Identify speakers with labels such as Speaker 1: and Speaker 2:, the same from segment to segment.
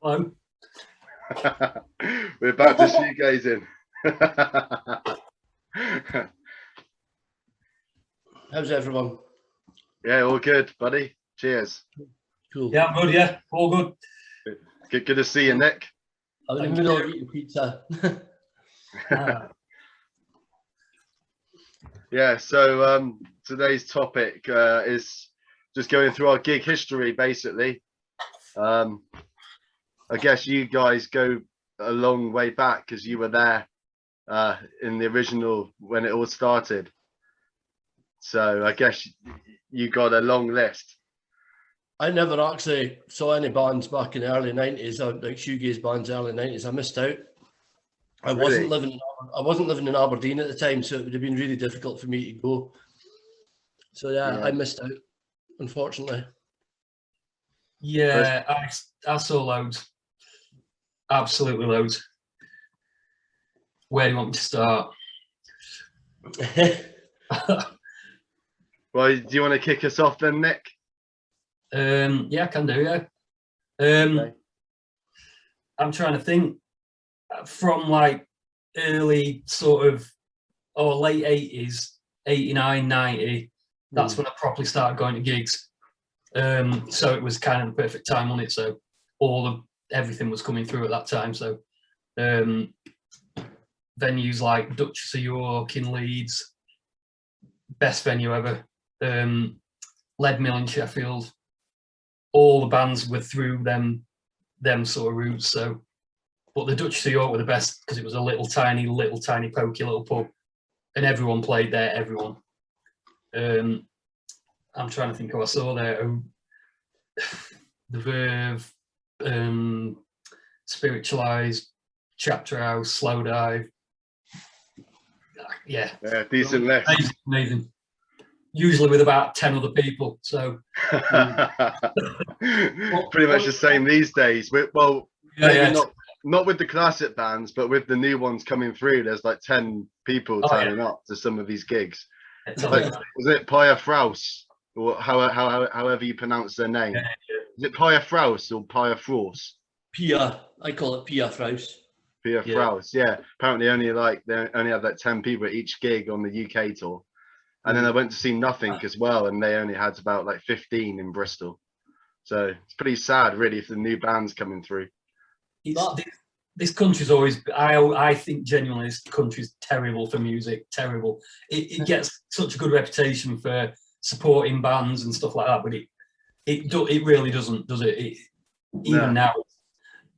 Speaker 1: Hello.
Speaker 2: We're back to shoegazing.
Speaker 3: How's everyone?
Speaker 2: Yeah, all good, buddy. Cheers.
Speaker 3: Cool.
Speaker 1: Yeah, I'm good. Yeah, all good.
Speaker 2: Good to see you, Nick.
Speaker 3: I'm in the middle of eating pizza.
Speaker 2: Yeah, so today's topic is just going through our gig history, basically. I guess you guys go a long way back because you were there in the original when it all started. So I guess you got a long list.
Speaker 3: I never actually saw any bands back in the early 90s, like shoegaze bands early 90s. I missed out. I wasn't living in Aberdeen at the time, so it would have been really difficult for me to go. So yeah. I missed out, unfortunately.
Speaker 1: Yeah, I saw loads. Absolutely loads. Where do you want me to start?
Speaker 2: Well, do you want to kick us off then, Nick?
Speaker 1: Yeah, I can do. Yeah.
Speaker 2: Okay.
Speaker 1: I'm trying to think from like early sort of or late 80s, 89, 90. That's when I properly started going to gigs. So it was kind of the perfect time on it. So everything was coming through at that time. So venues like Duchess of York in Leeds, best venue ever. Lead Mill in Sheffield. All the bands were through them sort of routes. So, but the Duchess of York were the best because it was a little tiny pokey little pub, and everyone played there. Everyone. I'm trying to think who I saw there. The Verve, Spiritualized, Chapter House, Slow Dive. Yeah,
Speaker 2: decent list.
Speaker 1: Amazing. Usually with about 10 other people. So
Speaker 2: pretty much the same these days. Not with the classic bands, but with the new ones coming through. There's like 10 people turning up to some of these gigs. Like, was it Pia Fraus, or however you pronounce their name?
Speaker 1: Yeah.
Speaker 2: Is it Pia Fraus or Pia Fraus?
Speaker 3: Pia, I call it Pia Fraus.
Speaker 2: Pia Fraus, yeah. Apparently they only have like 10 people at each gig on the UK tour. And then I went to see Nothing as well, and they only had about like 15 in Bristol. So it's pretty sad, really, for the new bands coming through.
Speaker 1: This country's always, I think genuinely, this country's terrible for music, terrible. It gets such a good reputation for supporting bands and stuff like that, but it really doesn't, does it? Even now,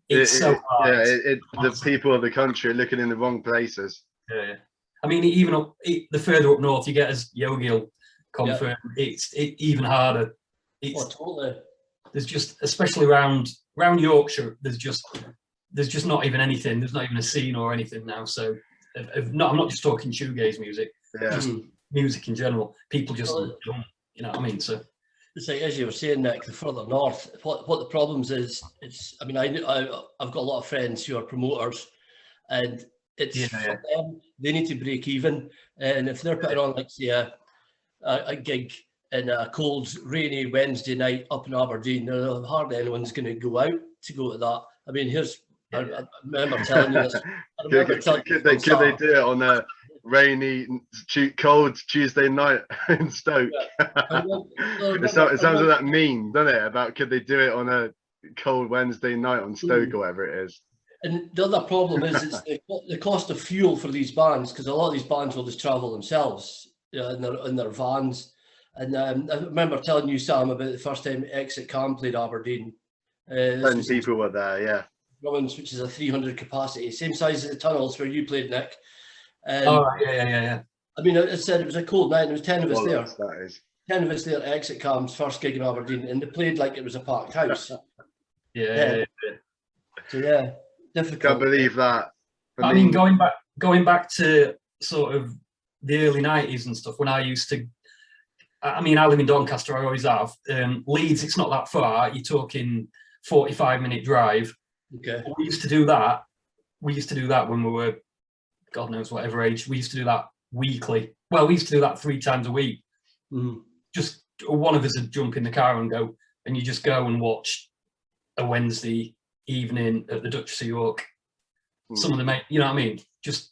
Speaker 1: it's so hard.
Speaker 2: Yeah, the people of the country are looking in the wrong places.
Speaker 1: Yeah. I mean, even the further up north you get, as Yogi will confirm, it's even harder.
Speaker 3: Totally.
Speaker 1: There's just, especially around Yorkshire, there's just not even anything. There's not even a scene or anything now. So, I'm not just talking shoegaze music, just music in general. People just don't, you know what I mean? So,
Speaker 3: it's like, as you were saying, Nick, the further north, what the problems is, I mean, I've got a lot of friends who are promoters, and it's for them, they need to break even, and if they're putting on, like, say, a gig in a cold, rainy Wednesday night up in Aberdeen, hardly anyone's going to go out to go to that. I mean, I remember telling you this.
Speaker 2: Could they do it on a rainy, cold Tuesday night in Stoke? It sounds like that meme, doesn't it? About could they do it on a cold Wednesday night on Stoke or whatever it is.
Speaker 3: And the other problem is it's the cost of fuel for these bands, because a lot of these bands will just travel themselves, in their vans. And I remember telling you, Sam, about the first time Exit Cam played Aberdeen.
Speaker 2: 10 people were there, yeah.
Speaker 3: Drummins, which is a 300 capacity, same size as the Tunnels where you played, Nick.
Speaker 1: Yeah.
Speaker 3: I mean, it said it was a cold night, and there was 10 of us there.
Speaker 2: That is.
Speaker 3: 10 of us there at Exit Cam's first gig in Aberdeen, and they played like it was a packed house.
Speaker 1: Yeah.
Speaker 3: So yeah, difficult.
Speaker 2: Can't believe that.
Speaker 1: I mean, going back to sort of the early 90s and stuff, when I used to, I mean, I live in Doncaster, I always have. Leeds, it's not that far. You're talking 45-minute drive.
Speaker 3: Okay.
Speaker 1: We used to do that. We used to do that when we were, God knows whatever age. We used to do that weekly. Well, we used to do that 3 times a week. Just one of us would jump in the car and go, and you just go and watch a Wednesday evening at the Duchess of York. Some of the main, you know what I mean? Just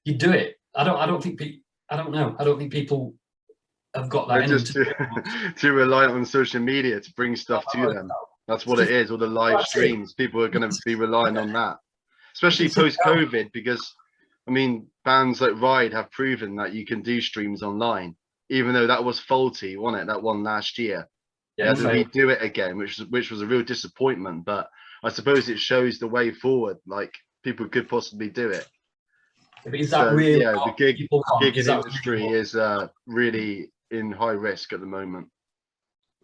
Speaker 1: you do it. I don't think people have got that.
Speaker 2: They're just too reliant on social media to bring stuff to them. That's what it is. All the live streams, people are going to be relying on that, especially post-COVID, because I mean, bands like Ride have proven that you can do streams online, even though that was faulty, wasn't it? That one last year. They had to redo it again, which was a real disappointment. But I suppose it shows the way forward. Like, people could possibly do it.
Speaker 1: But is that really?
Speaker 2: Yeah, the gig industry is really in high risk at the moment.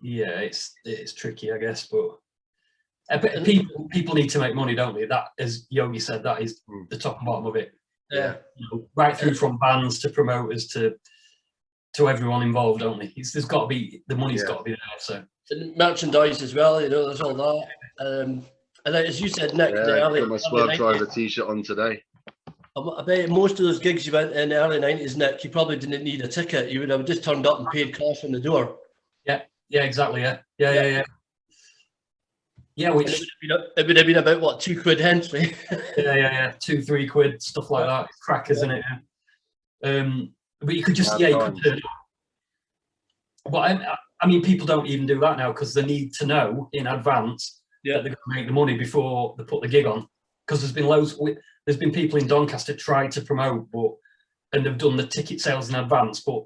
Speaker 1: Yeah, it's tricky, I guess, but people need to make money, don't they? That, as Yogi said, that is the top and bottom of it.
Speaker 3: Yeah,
Speaker 1: right through from bands to promoters to everyone involved, don't they? There's got to be, the money's got to be there. So
Speaker 3: and merchandise as well, you know, there's all that. And as you said, Nick, the early,
Speaker 2: got my Swerve Driver t-shirt on today.
Speaker 3: I bet most of those gigs you went in the early 90s, Nick, you probably didn't need a ticket. You would have just turned up and paid cash on the door.
Speaker 1: Yeah, exactly. Yeah. Which
Speaker 3: it would have been about what, £2 Hensley.
Speaker 1: yeah, £2-3, stuff like that. It's crack, isn't it? But you could just you could turn up. But I mean, people don't even do that now because they need to know in advance that they're going to make the money before they put the gig on. Because there's been people in Doncaster tried to promote, and they've done the ticket sales in advance. But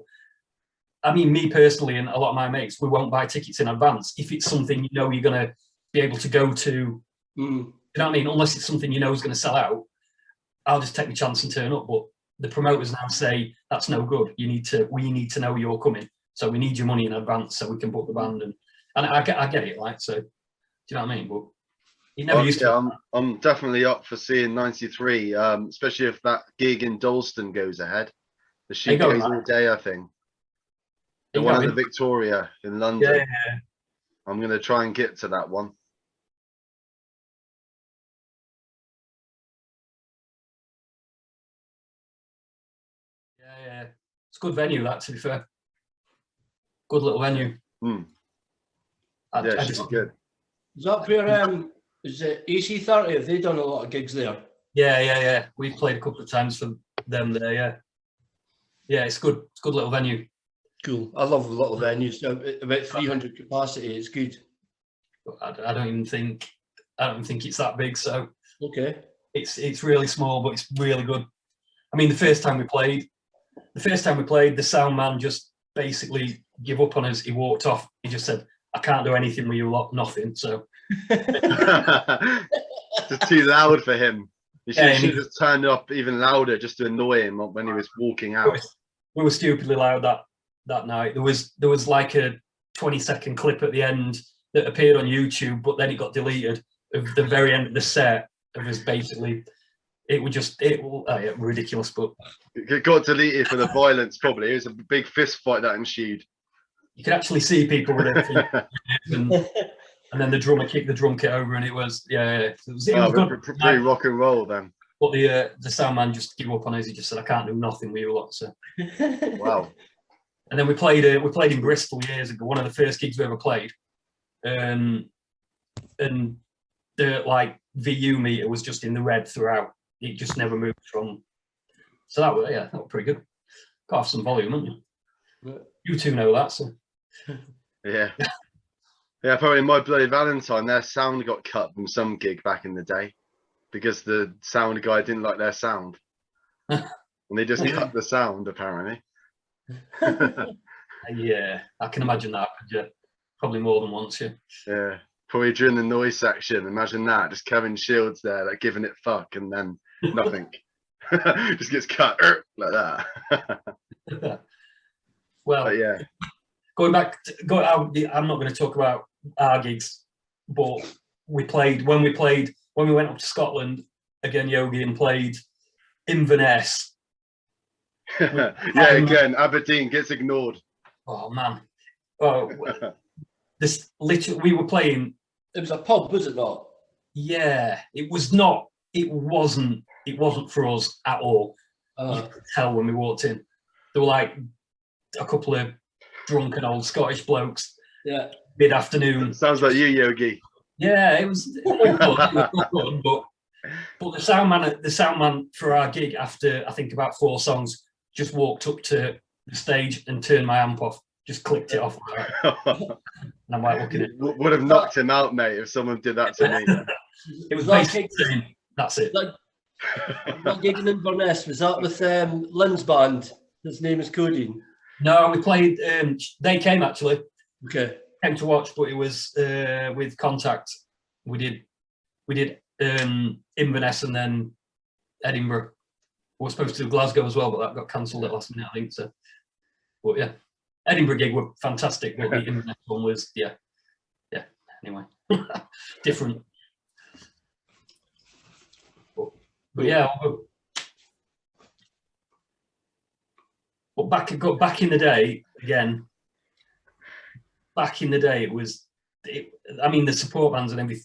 Speaker 1: I mean, me personally and a lot of my mates, we won't buy tickets in advance if it's something you're going to be able to go to. You know what I mean? Unless it's something is going to sell out, I'll just take my chance and turn up. But the promoters now say that's no good. We need to know you're coming, so we need your money in advance so we can book the band. And I get it, like, so. Do you know what I mean? But you never used to.
Speaker 2: I'm definitely up for seeing 93, especially if that gig in Dalston goes ahead. The Shoegaze all day, I think. The one at the Victoria in London.
Speaker 1: Yeah.
Speaker 2: I'm going to try and get to that one.
Speaker 1: Yeah. It's a good venue, that, to be fair. Good little venue.
Speaker 2: It's good.
Speaker 3: Is that where, is it AC30? Have they done a lot of gigs there?
Speaker 1: Yeah. We've played a couple of times for them there, yeah. Yeah, it's good. It's a good little venue.
Speaker 3: Cool. I love little venues. About 300 capacity. It's good.
Speaker 1: I don't think it's that big. So
Speaker 3: okay,
Speaker 1: it's really small, but it's really good. I mean, the first time we played, the sound man just basically gave up on us. He walked off. He just said, "I can't do anything with you lot, nothing." So
Speaker 2: just too loud for him. You should have just turned up even louder just to annoy him when he was walking out.
Speaker 1: We were stupidly loud that night. There was like a 20-second clip at the end that appeared on YouTube, but then it got deleted of the very end of the set. It was basically, ridiculous, but
Speaker 2: it got deleted for the violence. Probably it was a big fist fight that ensued.
Speaker 1: You could actually see people with their feet, and then the drummer kicked the drum kit over, and it was It was good.
Speaker 2: Pretty rock and roll then.
Speaker 1: But the sound man just gave up on us. He just said, "I can't do nothing with you lot." So
Speaker 2: wow.
Speaker 1: And then we played in Bristol years ago. One of the first gigs we ever played, and the VU meter was just in the red throughout. It just never moved from. So that was pretty good. Got off some volume, haven't you? You two know that, so.
Speaker 2: Yeah. Yeah, apparently My Bloody Valentine, their sound got cut from some gig back in the day because the sound guy didn't like their sound. And they just cut the sound, apparently.
Speaker 1: Yeah, I can imagine that. Yeah, probably more than once.
Speaker 2: Yeah, probably during the noise section. Imagine that, just Kevin Shields there, like giving it fuck, and then nothing. Just gets cut like that.
Speaker 1: Well,
Speaker 2: but yeah.
Speaker 1: I'm not going to talk about our gigs, but when we went up to Scotland again, Yogi, and played Inverness.
Speaker 2: Again, Aberdeen gets ignored.
Speaker 1: Oh man! Oh, we were playing.
Speaker 3: It was a pub, was it not?
Speaker 1: Yeah, it was not. It wasn't for us at all. You could tell when we walked in. There were like a couple of drunken old Scottish blokes.
Speaker 3: Yeah.
Speaker 1: Mid-afternoon.
Speaker 2: Sounds like you, Yogi.
Speaker 1: Yeah, it was all good, but the sound man for our gig after I think about 4 songs just walked up to the stage and turned my amp off, just clicked it off. And I'm like looking at it.
Speaker 2: Would have knocked him out, mate, if someone did that to me.
Speaker 1: It was basically saying, that's it.
Speaker 3: That gig in Inverness, was that with Lynn's band? His name is Codeine.
Speaker 1: No, we played. They came actually.
Speaker 3: Okay.
Speaker 1: Came to watch, but it was with Contact. We did Inverness and then Edinburgh. We were supposed to do Glasgow as well, but that got cancelled at last minute, I think. So, but yeah, Edinburgh gig were fantastic, but the Inverness one was yeah. Anyway, different. But yeah, but back in the day again. Back in the day, I mean, the support bands and everything.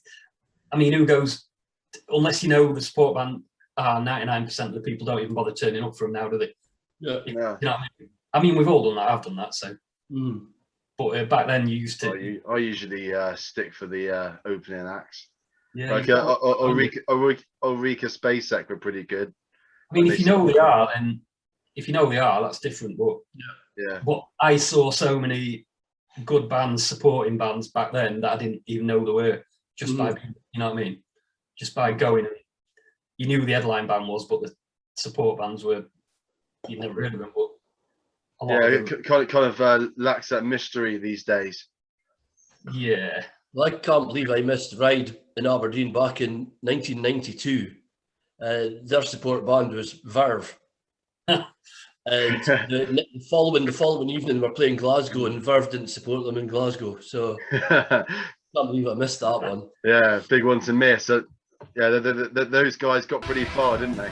Speaker 1: I mean, who goes, unless you know the support band, 99% of the people don't even bother turning up for them now, do they?
Speaker 3: Yeah.
Speaker 1: You know what I mean? We've all done that. I've done that. So, but back then you used to.
Speaker 2: I usually stick for the opening acts.
Speaker 1: Yeah.
Speaker 2: Like Ulrika Spacek were pretty good.
Speaker 1: I mean, if you know who they are, then that's different. But
Speaker 2: yeah.
Speaker 1: But I saw so many good bands, supporting bands back then that I didn't even know there were, just by, you know what I mean? Just by going, you knew who the headline band was, but the support bands were, you'd never heard of them. But
Speaker 2: it kind of lacks that mystery these days.
Speaker 1: Yeah.
Speaker 3: Well, I can't believe I missed Ride in Aberdeen back in 1992. Their support band was Verve. And the following evening, we're playing Glasgow, and Verve didn't support them in Glasgow. So I can't believe I missed that one.
Speaker 2: Yeah, big one to miss. So, yeah, those guys got pretty far, didn't they?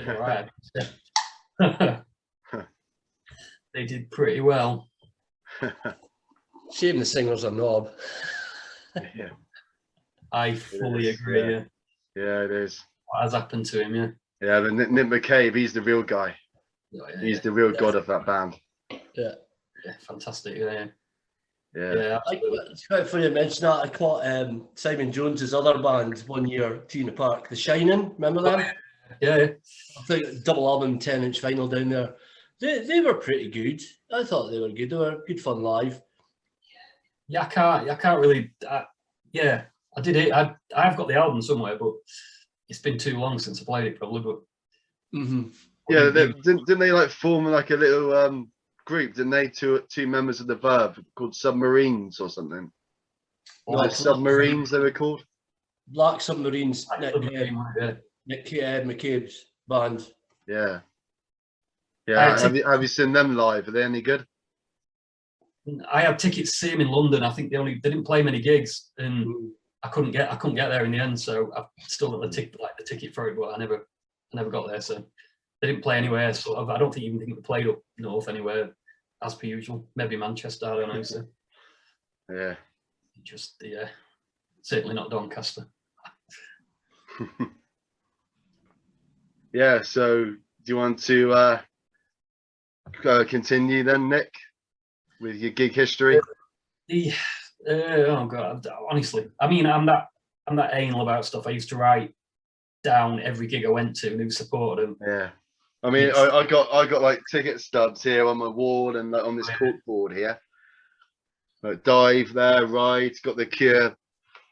Speaker 1: Right. They did pretty well.
Speaker 3: Shame the singer's a knob.
Speaker 2: Yeah,
Speaker 1: I fully agree.
Speaker 2: Yeah, it is.
Speaker 1: What has happened to him? Yeah.
Speaker 2: Yeah, but Nick McCabe, he's the real guy. He's the real god of that band.
Speaker 3: Yeah.
Speaker 1: Yeah, fantastic. Yeah.
Speaker 3: It's quite funny to mention that. I caught Simon Jones's other band one year, Tina Park, The Shining. Remember them?
Speaker 1: Yeah.
Speaker 3: I think double album 10-inch vinyl down there. They were pretty good. I thought they were good. They were good fun live.
Speaker 1: Yeah, I can't really. I did it. I've got the album somewhere, but it's been too long since I played it, probably. But
Speaker 2: yeah, didn't they like form like a little group? Didn't they? Two members of the Verve called Submarines or something. Or Submarines, they were called.
Speaker 3: Black Submarines. Nick McCabe's band.
Speaker 2: Yeah. Have you seen them live? Are they any good?
Speaker 1: I had tickets to see him in London. I think they didn't play many gigs, and I couldn't get there in the end. So I still got the ticket for it, but I never got there. So they didn't play anywhere. So I don't think they played up north anywhere as per usual. Maybe Manchester. I don't know. So
Speaker 2: yeah,
Speaker 1: certainly not Doncaster.
Speaker 2: Yeah. So do you want to continue then, Nick, with your gig history?
Speaker 1: Oh god, honestly, I mean, I'm that anal about stuff. I used to write down every gig I went to and who supported them.
Speaker 2: Yeah, I mean, I got like ticket stubs here on my wall and like, on this corkboard here. Like Dive there, Ride, got The Cure,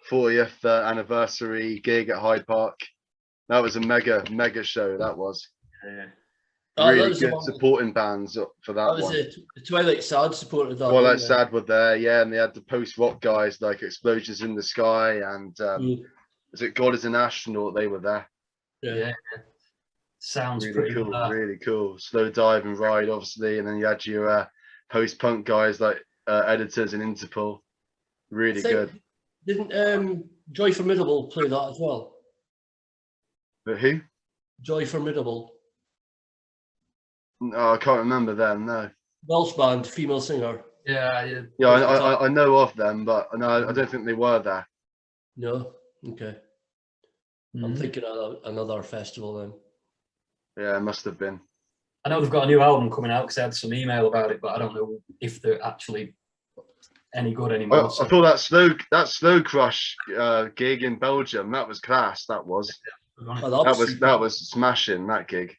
Speaker 2: 40th anniversary gig at Hyde Park. That was a mega show. That was. Really good supporting bands for that one.
Speaker 3: That was the Twilight Sad supported that.
Speaker 2: Twilight Sad were there, yeah, and they had the post-rock guys like Explosions in the Sky and is it God is an Astronaut? They were there.
Speaker 1: Yeah. Sounds
Speaker 2: really
Speaker 1: pretty
Speaker 2: cool.
Speaker 1: good.
Speaker 2: Really cool. Slow Dive and Ride, obviously, and then you had your post-punk guys like Editors and Interpol. Really good.
Speaker 3: Didn't Joy Formidable play that as well?
Speaker 2: But who?
Speaker 3: Joy Formidable.
Speaker 2: Oh, I can't remember them. No.
Speaker 3: Welsh band, female singer.
Speaker 1: Yeah.
Speaker 2: I know of them, but no, I don't think they were there.
Speaker 3: No. Okay. I'm thinking of another festival then.
Speaker 2: Yeah, it must have been.
Speaker 1: I know they've got a new album coming out because I had some email about it, but I don't know if they're actually any good anymore.
Speaker 2: I thought that Slow Crush gig in Belgium, that was class. That was. That was smashing, that gig.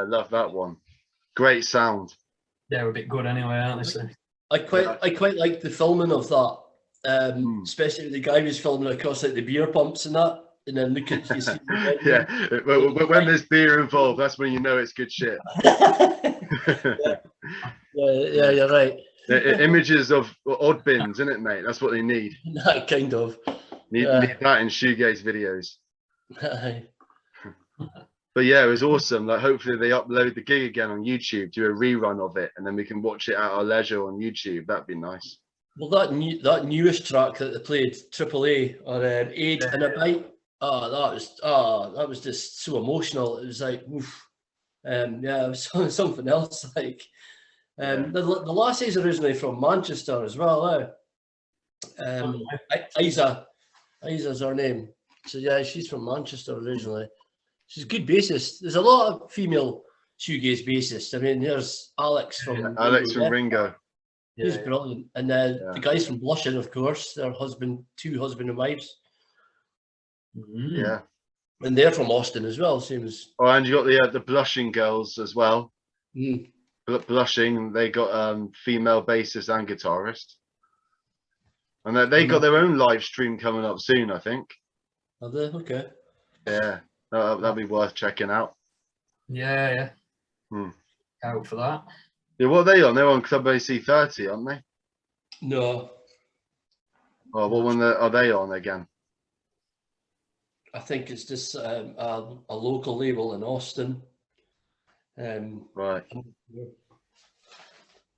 Speaker 2: Love that one. Great sound.
Speaker 1: They're a bit good anyway, aren't they? So.
Speaker 3: I quite like the filming of that, especially the guy who's filming across like the beer pumps and that, and then look at you see
Speaker 2: when there's beer involved, that's when you know it's good shit.
Speaker 3: yeah, you're right.
Speaker 2: Images of odd bins, isn't it, mate? That's what they need.
Speaker 3: Kind of.
Speaker 2: Need that in shoegaze videos. But yeah, it was awesome. Like, hopefully they upload the gig again on YouTube, do a rerun of it, and then we can watch it at our leisure on YouTube. That'd be nice.
Speaker 3: Well, that newest track that they played, AAA or Aid and a Bite. That was just so emotional. It was like, oof. It was something else. Like, the lassie's originally from Manchester as well. Isa's her name. So yeah, she's from Manchester originally. She's a good bassist. There's a lot of female shoegaze bassists. I mean, there's Alex from
Speaker 2: Ringo.
Speaker 3: He's brilliant. And then the guys from Lush, of course, their two husband and wives.
Speaker 2: Yeah.
Speaker 3: And they're from Austin as well, same as.
Speaker 2: Oh, and you got the Blushing girls as well. Blushing, they got female bassist and guitarist. And they got their own live stream coming up soon, I think.
Speaker 3: Are they? Okay.
Speaker 2: Yeah. That'd be worth checking out.
Speaker 1: Yeah. Out for that.
Speaker 2: Yeah, what are they on? They're on Club AC30, aren't they?
Speaker 3: No.
Speaker 2: Oh, what one are they on again?
Speaker 3: I think it's just a local label in Austin.
Speaker 2: Right.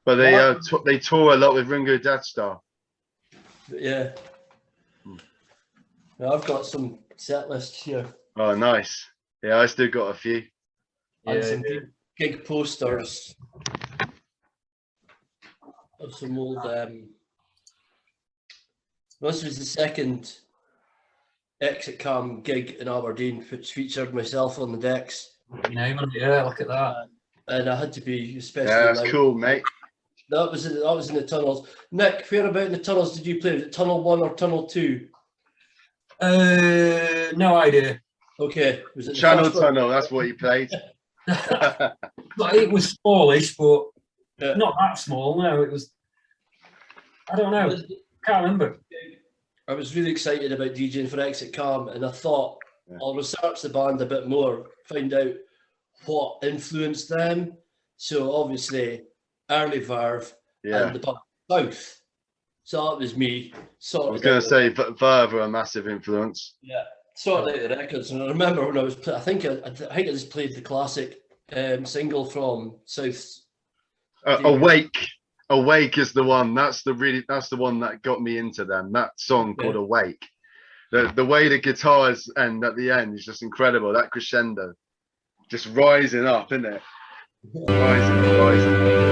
Speaker 2: But they tour a lot with Ringo Deathstar.
Speaker 3: Yeah. I've got some set lists here.
Speaker 2: Oh, nice. Yeah, I still got a few.
Speaker 3: And some gig posters of some old. This was the second Exit Cam gig in Aberdeen, which featured myself on the decks.
Speaker 1: Yeah, look at that.
Speaker 3: And I had to be especially.
Speaker 2: Yeah, that's cool, mate.
Speaker 3: That was in the tunnels. Nick, where about in the tunnels did you play? Was it Tunnel 1 or Tunnel 2?
Speaker 1: No idea.
Speaker 3: Okay. Was it
Speaker 2: Channel Tunnel? That's what you played.
Speaker 1: But it was smallish, but not that small. No, it was. I don't know. Can't remember.
Speaker 3: I was really excited about DJing for Exit Calm, and I thought I'll research the band a bit more, find out what influenced them. So obviously, early Verve and the band South. So that was me.
Speaker 2: I was going to say Verve were a massive influence.
Speaker 3: Yeah, sorted out the records, and I remember when I was, I think I just played the classic single from South.
Speaker 2: Awake is the one. That's the one that got me into them. That song called Awake. The way the guitars end at the end is just incredible. That crescendo, just rising up, isn't it? Rising.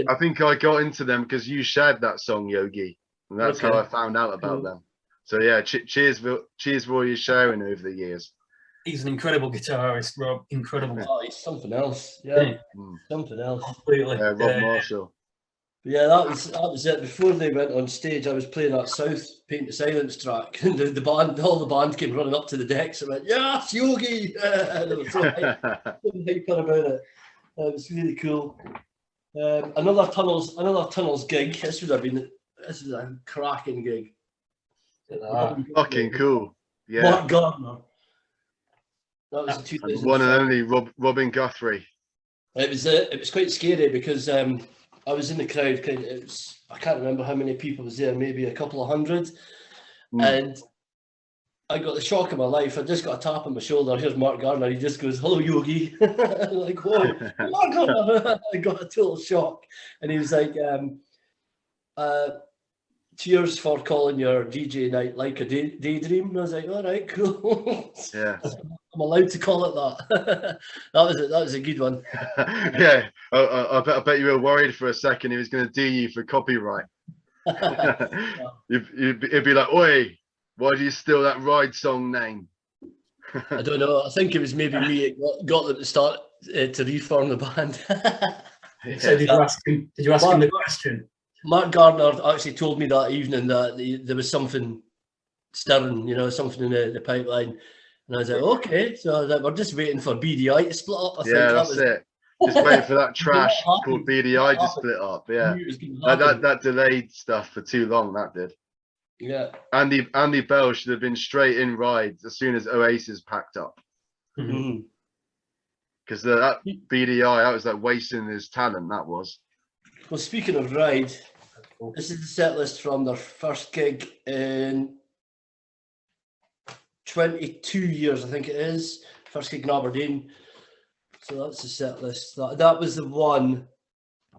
Speaker 2: I think I got into them because you shared that song, Yogi, and that's how I found out about them. So yeah, cheers for all your sharing over the years.
Speaker 1: He's an incredible guitarist, Rob. Incredible.
Speaker 3: Oh, he's something else. Yeah, something else.
Speaker 1: Completely.
Speaker 2: Yeah, Rob Marshall.
Speaker 3: Yeah, that was it. Before they went on stage, I was playing that South Paint the Silence track, and all the band came running up to the decks and went, "Yes, Yogi!" And they were so hyper about it. It was really cool. Another tunnels gig. This was a cracking gig.
Speaker 2: Fucking cool. Yeah.
Speaker 3: Mark Gardner. That was 2000.
Speaker 2: One and only Robin Guthrie.
Speaker 3: It was quite scary because I was in the crowd. I can't remember how many people was there. Maybe a couple of hundred, and I got the shock of my life. I just got a tap on my shoulder. Here's Mark Gardner. He just goes, "Hello, Yogi." Like, whoa, Mark Gardner. I got a total shock, and he was like, "Cheers for calling your DJ night like a daydream." And I was like, "All right, cool."
Speaker 2: Yeah.
Speaker 3: I'm allowed to call it that. That was a good one.
Speaker 2: Yeah, I bet you were worried for a second he was going to do you for copyright. It'd be like, "Oi, why do you steal that Ride song name?"
Speaker 3: I don't know. I think it was maybe me that got them to start to reform the band.
Speaker 1: So did you ask him the question?
Speaker 3: Mark Gardner actually told me that evening that there was something stirring, something in the pipeline. And I was like, okay, so we're just waiting for BDI to split up. I think
Speaker 2: that's it. Just waiting for that trash called BDI to split up. Yeah, that delayed stuff for too long. That did.
Speaker 3: Yeah.
Speaker 2: Andy Bell should have been straight in rides as soon as Oasis packed up.
Speaker 3: Mm-hmm.
Speaker 2: Because that BDI, that was like wasting his talent, that was.
Speaker 3: Well, speaking of ride, this is the set list from their first gig in 22 years, I think it is. First gig in Aberdeen. So that's the set list. That was the one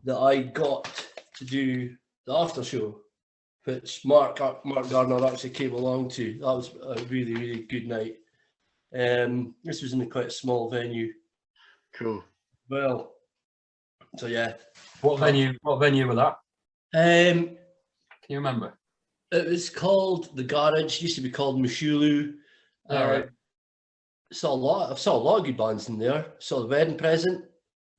Speaker 3: that I got to do the after show, which Mark Gardner actually came along to. That was a really, really good night. This was in quite a small venue.
Speaker 2: Cool.
Speaker 3: Well, so yeah.
Speaker 1: What venue was that?
Speaker 3: Can
Speaker 1: you remember?
Speaker 3: It was called the Garage. It used to be called Mushulu.
Speaker 1: All right.
Speaker 3: I saw a lot of good bands in there. Saw the Wedding Present,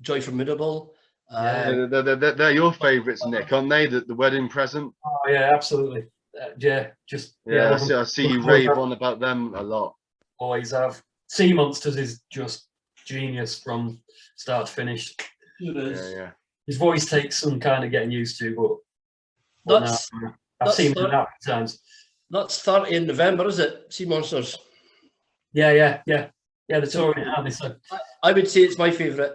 Speaker 3: Joy Formidable.
Speaker 2: They're your favourites, Nick, aren't they? The Wedding Present.
Speaker 1: Oh yeah, absolutely.
Speaker 2: I see you rave on about them a lot.
Speaker 1: Always have. Sea Monsters is just genius from start to finish.
Speaker 3: It is.
Speaker 2: Yeah.
Speaker 1: His voice takes some kind of getting used to, but I've seen him that times.
Speaker 3: That's 30 in November, is it? Sea Monsters.
Speaker 1: Yeah. They're touring it, aren't they? So
Speaker 3: I would say it's my favourite.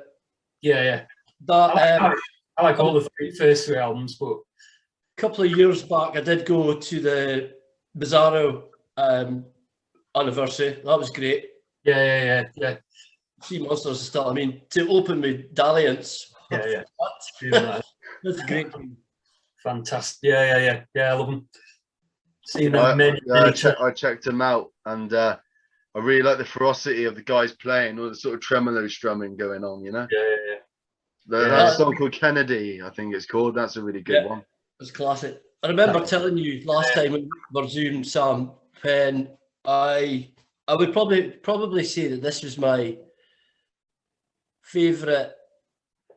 Speaker 1: Yeah.
Speaker 3: I
Speaker 1: like all the first three albums, but
Speaker 3: a couple of years back I did go to the Bizarro anniversary. That was great.
Speaker 1: Yeah.
Speaker 3: Sea Monsters is still, I mean, to open with Dalliance.
Speaker 1: Yeah.
Speaker 3: That's great.
Speaker 1: Fantastic. Yeah. I love them. Seen them
Speaker 2: I checked them out, and I really like the ferocity of the guys playing, all the sort of tremolo strumming going on, you know?
Speaker 1: Yeah.
Speaker 2: There's a song called Kennedy, I think it's called. That's a really good one.
Speaker 3: It's classic. I remember telling you last time when we were Zoom, Sam, when I would probably say that this was my favourite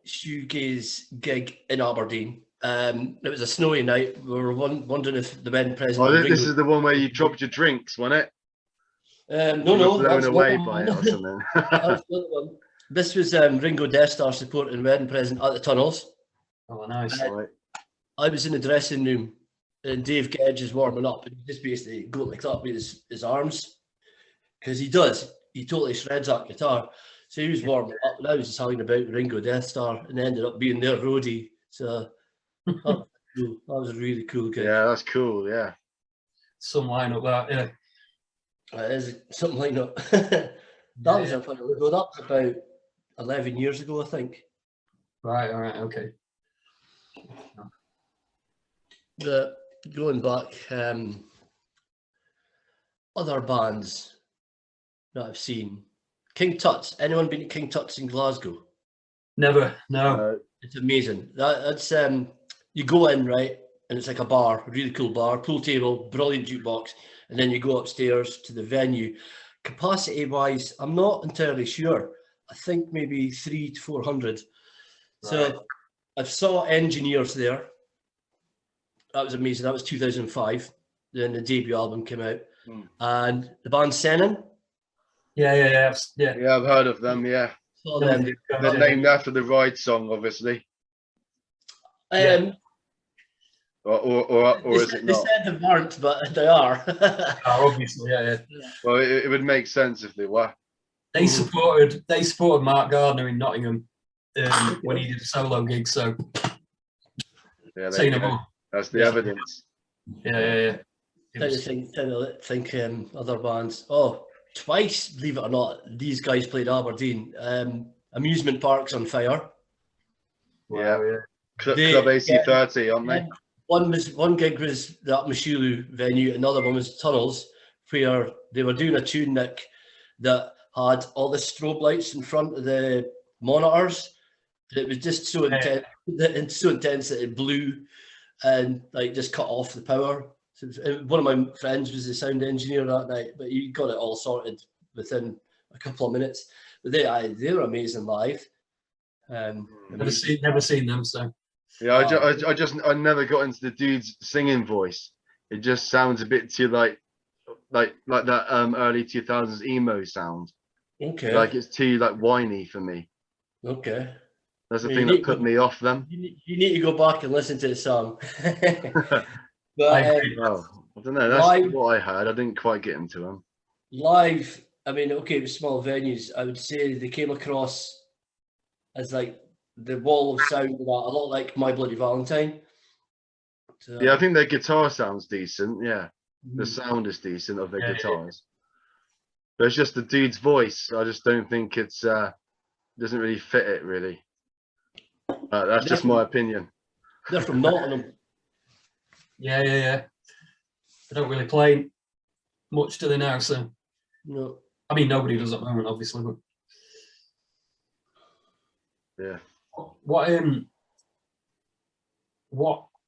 Speaker 3: shoegaze gig in Aberdeen. It was a snowy night. We were wondering if the Wedding Present.
Speaker 2: Oh, this is the one where you dropped your drinks, wasn't it?
Speaker 3: No,
Speaker 2: blown away by it or something.
Speaker 3: That was the other one. This was Ringo Death Star supporting Wedding Present at the Tunnels.
Speaker 1: Oh, nice.
Speaker 2: Right.
Speaker 3: I was in the dressing room and Dave Gedge is warming up and he just basically go like that with his arms, because he totally shreds that guitar. So he was warming up and I was just hanging about Ringo Death Star and ended up being their roadie. So that was cool. That was a really cool gig.
Speaker 2: Yeah, that's cool. Yeah,
Speaker 1: some lineup that. Yeah,
Speaker 3: it is something like that. That was about 11 years ago, I think.
Speaker 1: Right. All right. Okay.
Speaker 3: Going back, other bands that I've seen. King Tut's. Anyone been to King Tut's in Glasgow?
Speaker 1: Never. No.
Speaker 3: It's amazing. That's you go in, right, and it's like a bar, a really cool bar, pool table, brilliant jukebox, and then you go upstairs to the venue. Capacity wise, I'm not entirely sure. I think maybe 300 to 400. Right. So I saw Engineers there. That was amazing. That was 2005. Then the debut album came out, and the band Senin.
Speaker 1: Yeah.
Speaker 2: I've heard of them. Yeah,
Speaker 3: saw them.
Speaker 2: They're named after the Ride song, obviously. Or is it not?
Speaker 3: They said they weren't, but they are.
Speaker 1: Obviously, yeah.
Speaker 2: Well, it would make sense if they were.
Speaker 1: They supported Mark Gardner in Nottingham when he did a solo gig. So
Speaker 2: yeah, that's the evidence.
Speaker 1: Yeah.
Speaker 3: I think other bands. Oh, twice, believe it or not, these guys played Aberdeen. Amusement Park's on fire.
Speaker 2: Wow, yeah. Club AC30, aren't they?
Speaker 3: One gig was that Mushulu venue, another one was Tunnels, where they were doing a tune, Nick, that had all the strobe lights in front of the monitors. It was just so intense, that it blew and like just cut off the power. So one of my friends was the sound engineer that night, but he got it all sorted within a couple of minutes. But they were amazing live.
Speaker 1: Never seen them, so.
Speaker 2: Yeah, I never got into the dude's singing voice. It just sounds a bit too like that early 2000s emo sound.
Speaker 3: Okay.
Speaker 2: Like it's too like whiny for me.
Speaker 3: Okay.
Speaker 2: That's the thing that put me off them.
Speaker 3: You need to go back and listen to the song. But,
Speaker 2: well, I don't know. That's
Speaker 3: live,
Speaker 2: what I heard. I didn't quite get into them.
Speaker 3: Live, I mean, okay, with small venues, I would say they came across as like the wall of sound, a lot like My Bloody Valentine. So,
Speaker 2: yeah, I think their guitar sounds decent. Yeah, the sound is decent of their guitars. But it's just the dude's voice. I just don't think it's doesn't really fit it really. That's just my opinion.
Speaker 3: They're from Nottingham.
Speaker 1: Yeah. They don't really play much, do they now? So
Speaker 3: no.
Speaker 1: I mean, nobody does at the moment, obviously. But
Speaker 2: yeah.
Speaker 1: What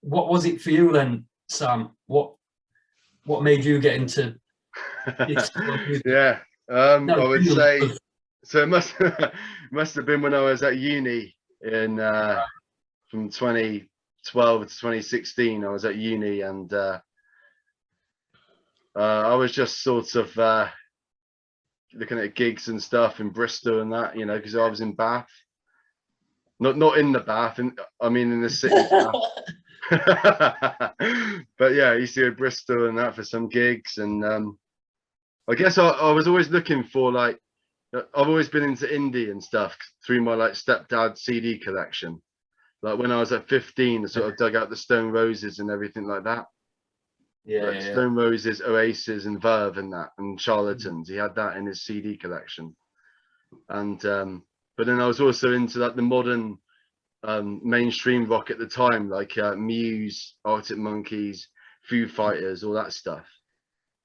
Speaker 1: was it for you then, Sam? What made you get into this?
Speaker 2: Yeah. I would say so. It must have been when I was at uni in from 2012 to 2016. I was at uni, and I was just sort of looking at gigs and stuff in Bristol and that, you know, because I was in Bath. Not in the Bath, I mean in the city. But yeah, I used to go to Bristol and that for some gigs, and I guess I was always looking for, like, I've always been into indie and stuff through my like stepdad's CD collection. Like when I was at 15, I sort of dug out the Stone Roses and everything like that.
Speaker 1: Yeah.
Speaker 2: Stone Roses, Oasis, and Verve and that, and Charlatans. He had that in his CD collection. And but then I was also into like the modern mainstream rock at the time, like Muse, Arctic Monkeys, Foo Fighters, all that stuff.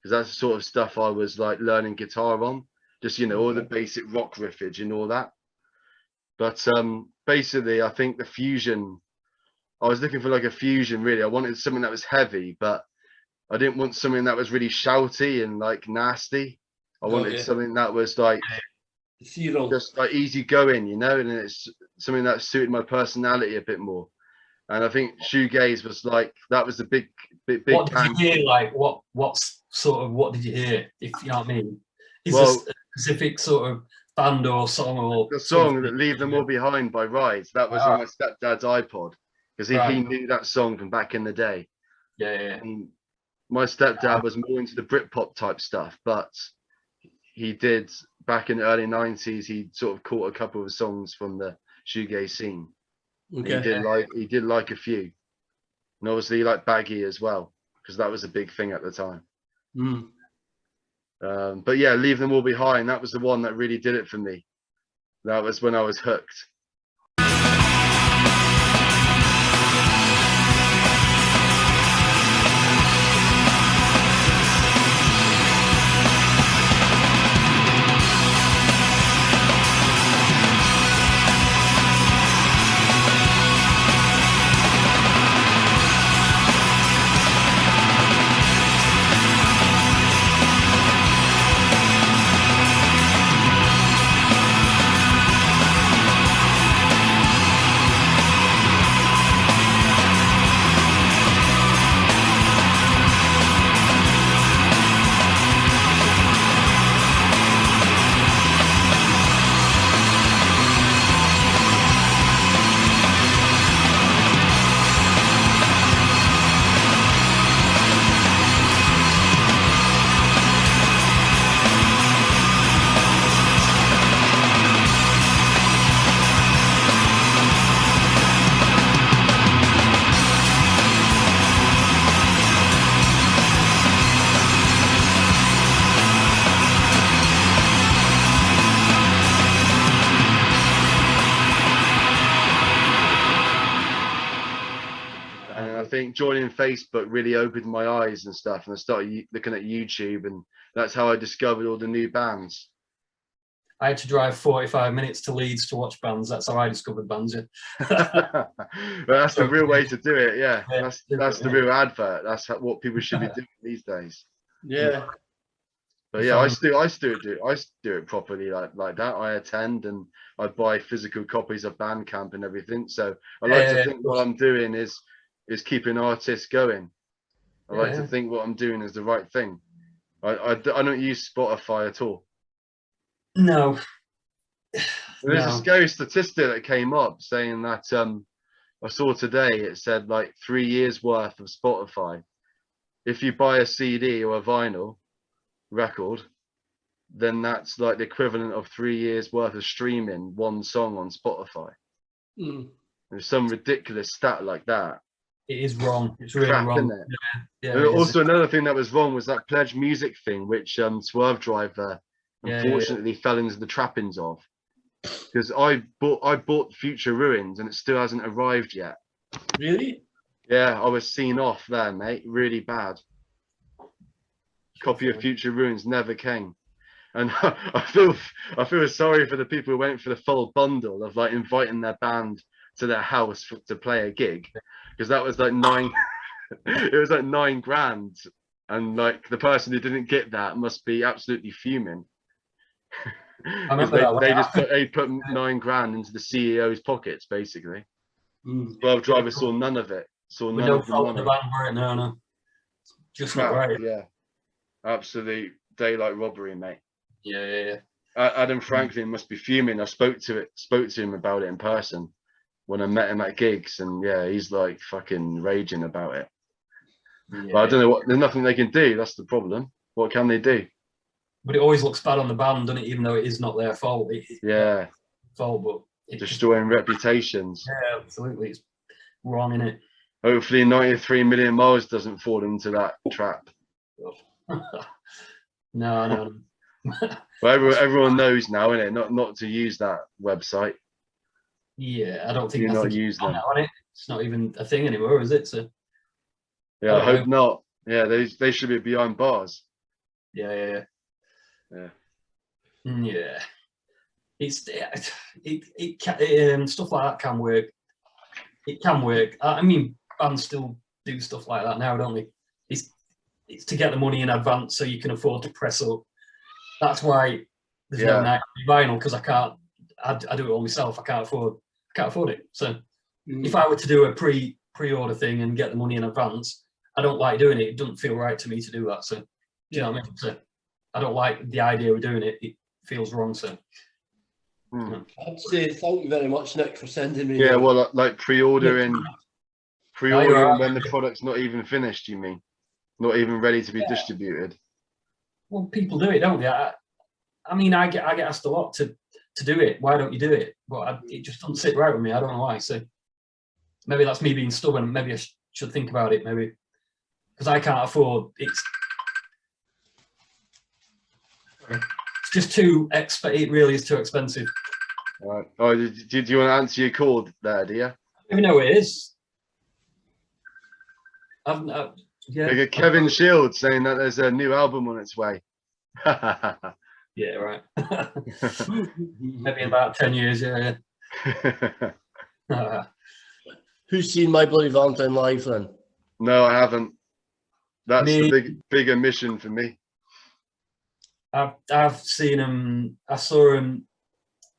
Speaker 2: Because that's the sort of stuff I was like learning guitar on, just, you know, all the basic rock riffage and all that. But basically, I think the fusion, I was looking for like a fusion really. I wanted something that was heavy, but I didn't want something that was really shouty and like nasty. I wanted something that was like just like easy going, you know, and it's something that suited my personality a bit more. And I think Shoegaze was like, that was the big.
Speaker 1: What did you hear? Like what did you hear? If you know what I mean? Is
Speaker 2: well,
Speaker 1: a specific sort of band or song or
Speaker 2: the song that Leave Them All Behind by Rise, that was on my stepdad's iPod, because he knew that song from back in the day.
Speaker 1: Yeah.
Speaker 2: And my stepdad was more into the Britpop type stuff, but he did back in the early 90s, he sort of caught a couple of songs from the shoegaze scene. Okay. He did like a few, and obviously like Baggy as well, because that was a big thing at the time. But yeah, Leave Them All Behind, that was the one that really did it for me. That was when I was hooked. Joining Facebook really opened my eyes and stuff, and I started looking at YouTube, and that's how I discovered all the new bands.
Speaker 1: I had to drive 45 minutes to Leeds to watch bands. That's how I discovered bands. Yeah.
Speaker 2: But that's the real way to do it. Yeah, that's the real advert. That's what people should be doing these days.
Speaker 3: Yeah.
Speaker 2: But yeah, I still do it properly like that. I attend and I buy physical copies of Bandcamp and everything. So I like to think what I'm doing is keeping artists going. I like to think what I'm doing is the right thing. I don't use Spotify at all.
Speaker 1: No.
Speaker 2: There's a scary statistic that came up saying that I saw today, it said like 3 years worth of Spotify if you buy a CD or a vinyl record, then that's like the equivalent of 3 years worth of streaming one song on Spotify. There's some ridiculous stat like that.
Speaker 1: It is wrong. It's really
Speaker 2: Crap,
Speaker 1: wrong.
Speaker 2: isn't it? And also another thing that was wrong was that PledgeMusic thing, which Swerve Driver unfortunately fell into the trappings of. Because I bought Future Ruins and it still hasn't arrived yet.
Speaker 3: Really?
Speaker 2: Yeah, I was seen off there, mate. Really bad. Copy of Future Ruins never came. And I feel sorry for the people who went for the full bundle of like inviting their band to their house to play a gig, because that was like it was like $9,000, and like the person who didn't get that must be absolutely fuming. They put $9,000 into the CEO's pockets basically. Swerve Driver saw none of it. Saw none of the money.
Speaker 1: No. Just not right.
Speaker 2: Yeah, absolute daylight robbery, mate.
Speaker 1: Yeah.
Speaker 2: Adam Franklin must be fuming. I spoke to him about it in person when I met him at gigs, and yeah, he's like fucking raging about it. Yeah. But I don't know there's nothing they can do. That's the problem. What can they do?
Speaker 1: But it always looks bad on the band, doesn't it? Even though it is not their fault.
Speaker 2: Yeah.
Speaker 1: Fault, but
Speaker 2: destroying reputations.
Speaker 1: Yeah, absolutely. It's wrong, isn't it?
Speaker 2: Hopefully 93 Million Miles doesn't fall into that trap.
Speaker 1: No.
Speaker 2: Well, everyone knows now, innit? Not to use that website.
Speaker 1: Yeah, I don't think
Speaker 2: do not use them.
Speaker 1: On it. It's not even a thing anymore, is it? So
Speaker 2: yeah, I hope not. Yeah, they should be behind bars.
Speaker 1: Yeah. It's stuff like that can work. It can work. I mean, bands still do stuff like that now, don't they? It's to get the money in advance so you can afford to press up. That's why there's no night vinyl, because I do it all myself. I can't afford it. So if I were to do a pre-order thing and get the money in advance, I don't like doing it. It doesn't feel right to me to do that. So do you know what I mean? So I don't like the idea of doing it. It feels wrong. So
Speaker 3: I'd say thank you very much, Nick, for sending me.
Speaker 2: Yeah, well, like pre-ordering when the product's not even finished. You mean not even ready to be distributed?
Speaker 1: Well, people do it, don't they? I mean, I get asked a lot to do it. Why don't you do it? But it just doesn't sit right with me. I don't know why. So maybe that's me being stubborn. Maybe I should think about it. Maybe because I can't afford it. It's just too it really is too expensive.
Speaker 2: All right. Oh, did you want to answer your call there, do you?
Speaker 1: I don't even know what it is.
Speaker 2: Yeah. Kevin Shields saying that there's a new album on its way.
Speaker 1: Yeah, right. Maybe in about 10 years, yeah.
Speaker 3: Who's seen My Bloody Valentine live then?
Speaker 2: No, I haven't. That's the big omission for me.
Speaker 1: I've seen him. I saw him.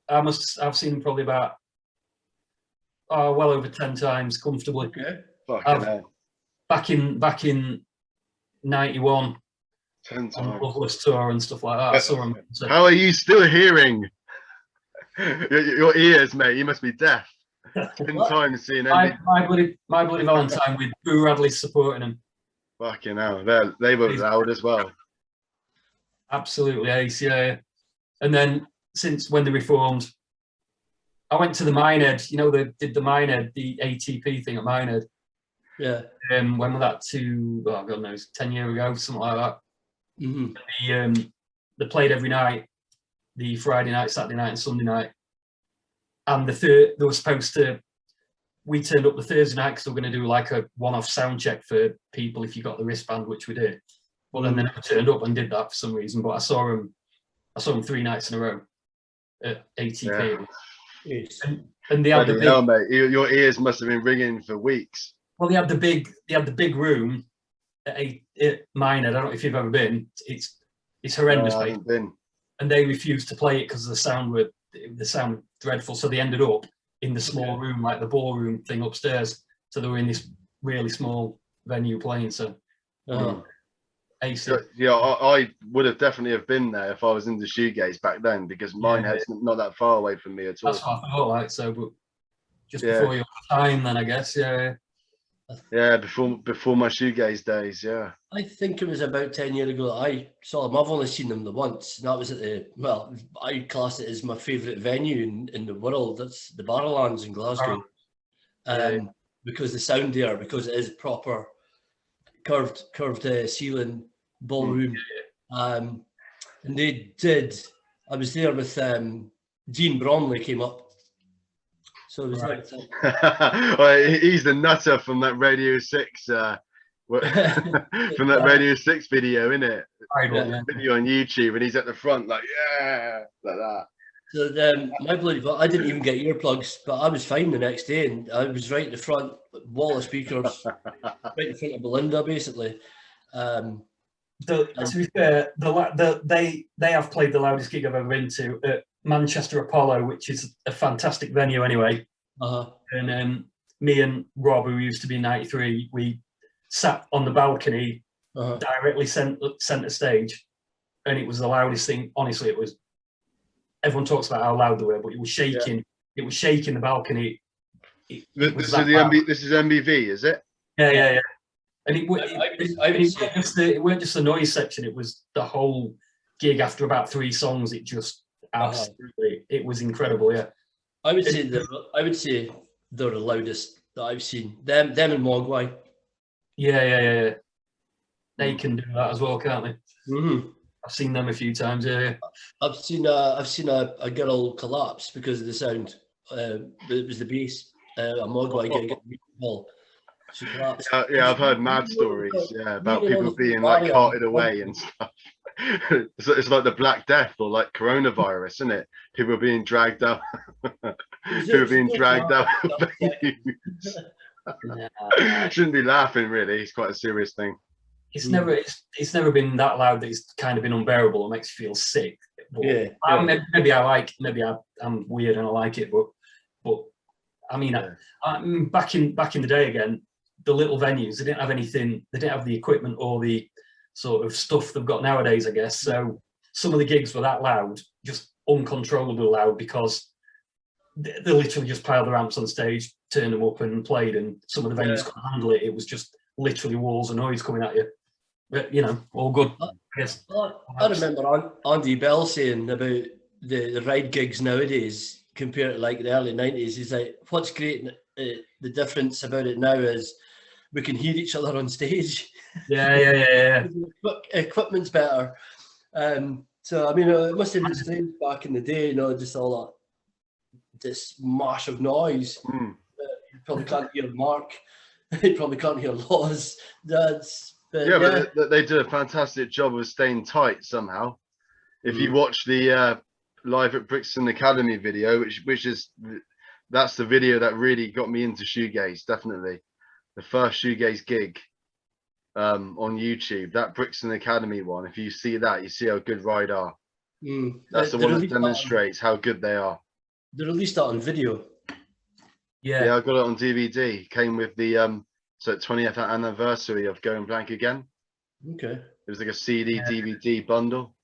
Speaker 1: I've seen him probably about well over 10 times comfortably.
Speaker 3: Okay.
Speaker 2: Fucking hell.
Speaker 1: Back in 91.
Speaker 2: 10 times.
Speaker 1: On Loveless tour and stuff like that. I saw him. So.
Speaker 2: How are you still hearing? Your ears, mate. You must be deaf. 10 times seeing
Speaker 1: My Bloody Valentine with Boo Radley supporting him.
Speaker 2: Fucking hell. They were loud as well.
Speaker 1: Absolutely ace, yeah. And then since when they reformed, I went to the Minehead. You know, they did the Minehead, the ATP thing at Minehead.
Speaker 3: Yeah.
Speaker 1: When was that? God knows, 10 years ago, something like that. Mm-hmm. They played every night, the Friday night, Saturday night, and Sunday night. And they were supposed to. We turned up the Thursday night because we were going to do like a one-off sound check for people if you got the wristband, which we did. But then they never turned up and did that for some reason. But I saw them 3 nights in a row at ATP. Yeah. And they had the big,
Speaker 2: mate, your ears must have been ringing for weeks.
Speaker 1: Well, they had the big room at Minehead. I don't know if you've ever been. It's horrendous.
Speaker 2: No, I haven't been.
Speaker 1: And they refused to play it because the sound was dreadful. So they ended up in the small room, like the ballroom thing upstairs. So they were in this really small venue playing. So.
Speaker 2: Yeah, I would have definitely have been there if I was into shoegaze back then, because Minehead's not that far away from me at all.
Speaker 1: That's what I thought, like, so, but just before your time then, I guess, yeah.
Speaker 2: Yeah, before my shoegaze days, yeah.
Speaker 3: I think it was about 10 years ago that I saw them. I've only seen them the once, and that was at I class it as my favourite venue in the world. That's the Barrowlands in Glasgow. Because the sound there, because it is proper curved ceiling ballroom. And they did, I was there with Gene Bromley came up. So it was
Speaker 2: well, he's the nutter from that Radio 6 from that Radio 6 video, isn't it? Video on YouTube, and he's at the front like that.
Speaker 3: So My Bloody Valentine, I didn't even get earplugs, but I was fine the next day, and I was right in the front, wall of speakers, right in front of Belinda, basically.
Speaker 1: To be fair, they have played the loudest gig I've ever been to at Manchester Apollo, which is a fantastic venue anyway. And me and Rob, who used to be 93, we sat on the balcony directly centre stage, and it was the loudest thing. Honestly, it was. Everyone talks about how loud they were, but it was shaking. It was shaking the balcony.
Speaker 2: This is MBV, is it?
Speaker 1: Yeah. And it weren't just the noise section. It was the whole gig. After about 3 songs, it just absolutely. It was incredible. Yeah.
Speaker 3: I would say they're the loudest that I've seen. Them and Mogwai.
Speaker 1: Yeah. They can do that as well, can't they?
Speaker 3: Mm-hmm.
Speaker 1: I've seen them a few times. Yeah.
Speaker 3: I've seen a girl collapse because of the sound. It was the bass. A Mogwai gig at the Hall. She collapsed.
Speaker 2: Yeah, I've heard mad stories. Yeah, about people being like carted away and stuff. It's like the Black Death or like coronavirus, isn't it? People are being dragged out. People are being dragged out. Shouldn't be laughing, really. It's quite a serious thing.
Speaker 1: It's never been that loud that it's kind of been unbearable. It makes you feel sick. But maybe I'm weird and I like it, but I mean, back in the day again, the little venues, they didn't have anything. They didn't have the equipment or the sort of stuff they've got nowadays, I guess. So some of the gigs were that loud, just uncontrollably loud, because they literally just piled the amps on stage, turned them up and played, and some of the venues couldn't handle it. It was just literally walls of noise coming at you. But, all good. Yes.
Speaker 3: I remember Andy Bell saying about the ride gigs nowadays compared to like the early 90s. He's like, what's great, the difference about it now is we can hear each other on stage.
Speaker 1: Yeah.
Speaker 3: Equipment's better. So, I mean, it must have been strange back in the day, just all this massive noise. You probably can't hear Mark. You probably can't hear Laws.
Speaker 2: But they did a fantastic job of staying tight somehow. If you watch the Live at Brixton Academy video, that's the video that really got me into shoegaze, definitely. The first shoegaze gig on YouTube, that Brixton Academy one, if you see that, you see how good Ride are. That's the one that demonstrates how good they are.
Speaker 3: They released that on video.
Speaker 2: Yeah, I got it on DVD. Came with the 20th anniversary of Going Blank Again.
Speaker 3: Okay.
Speaker 2: It was like a CD, DVD bundle.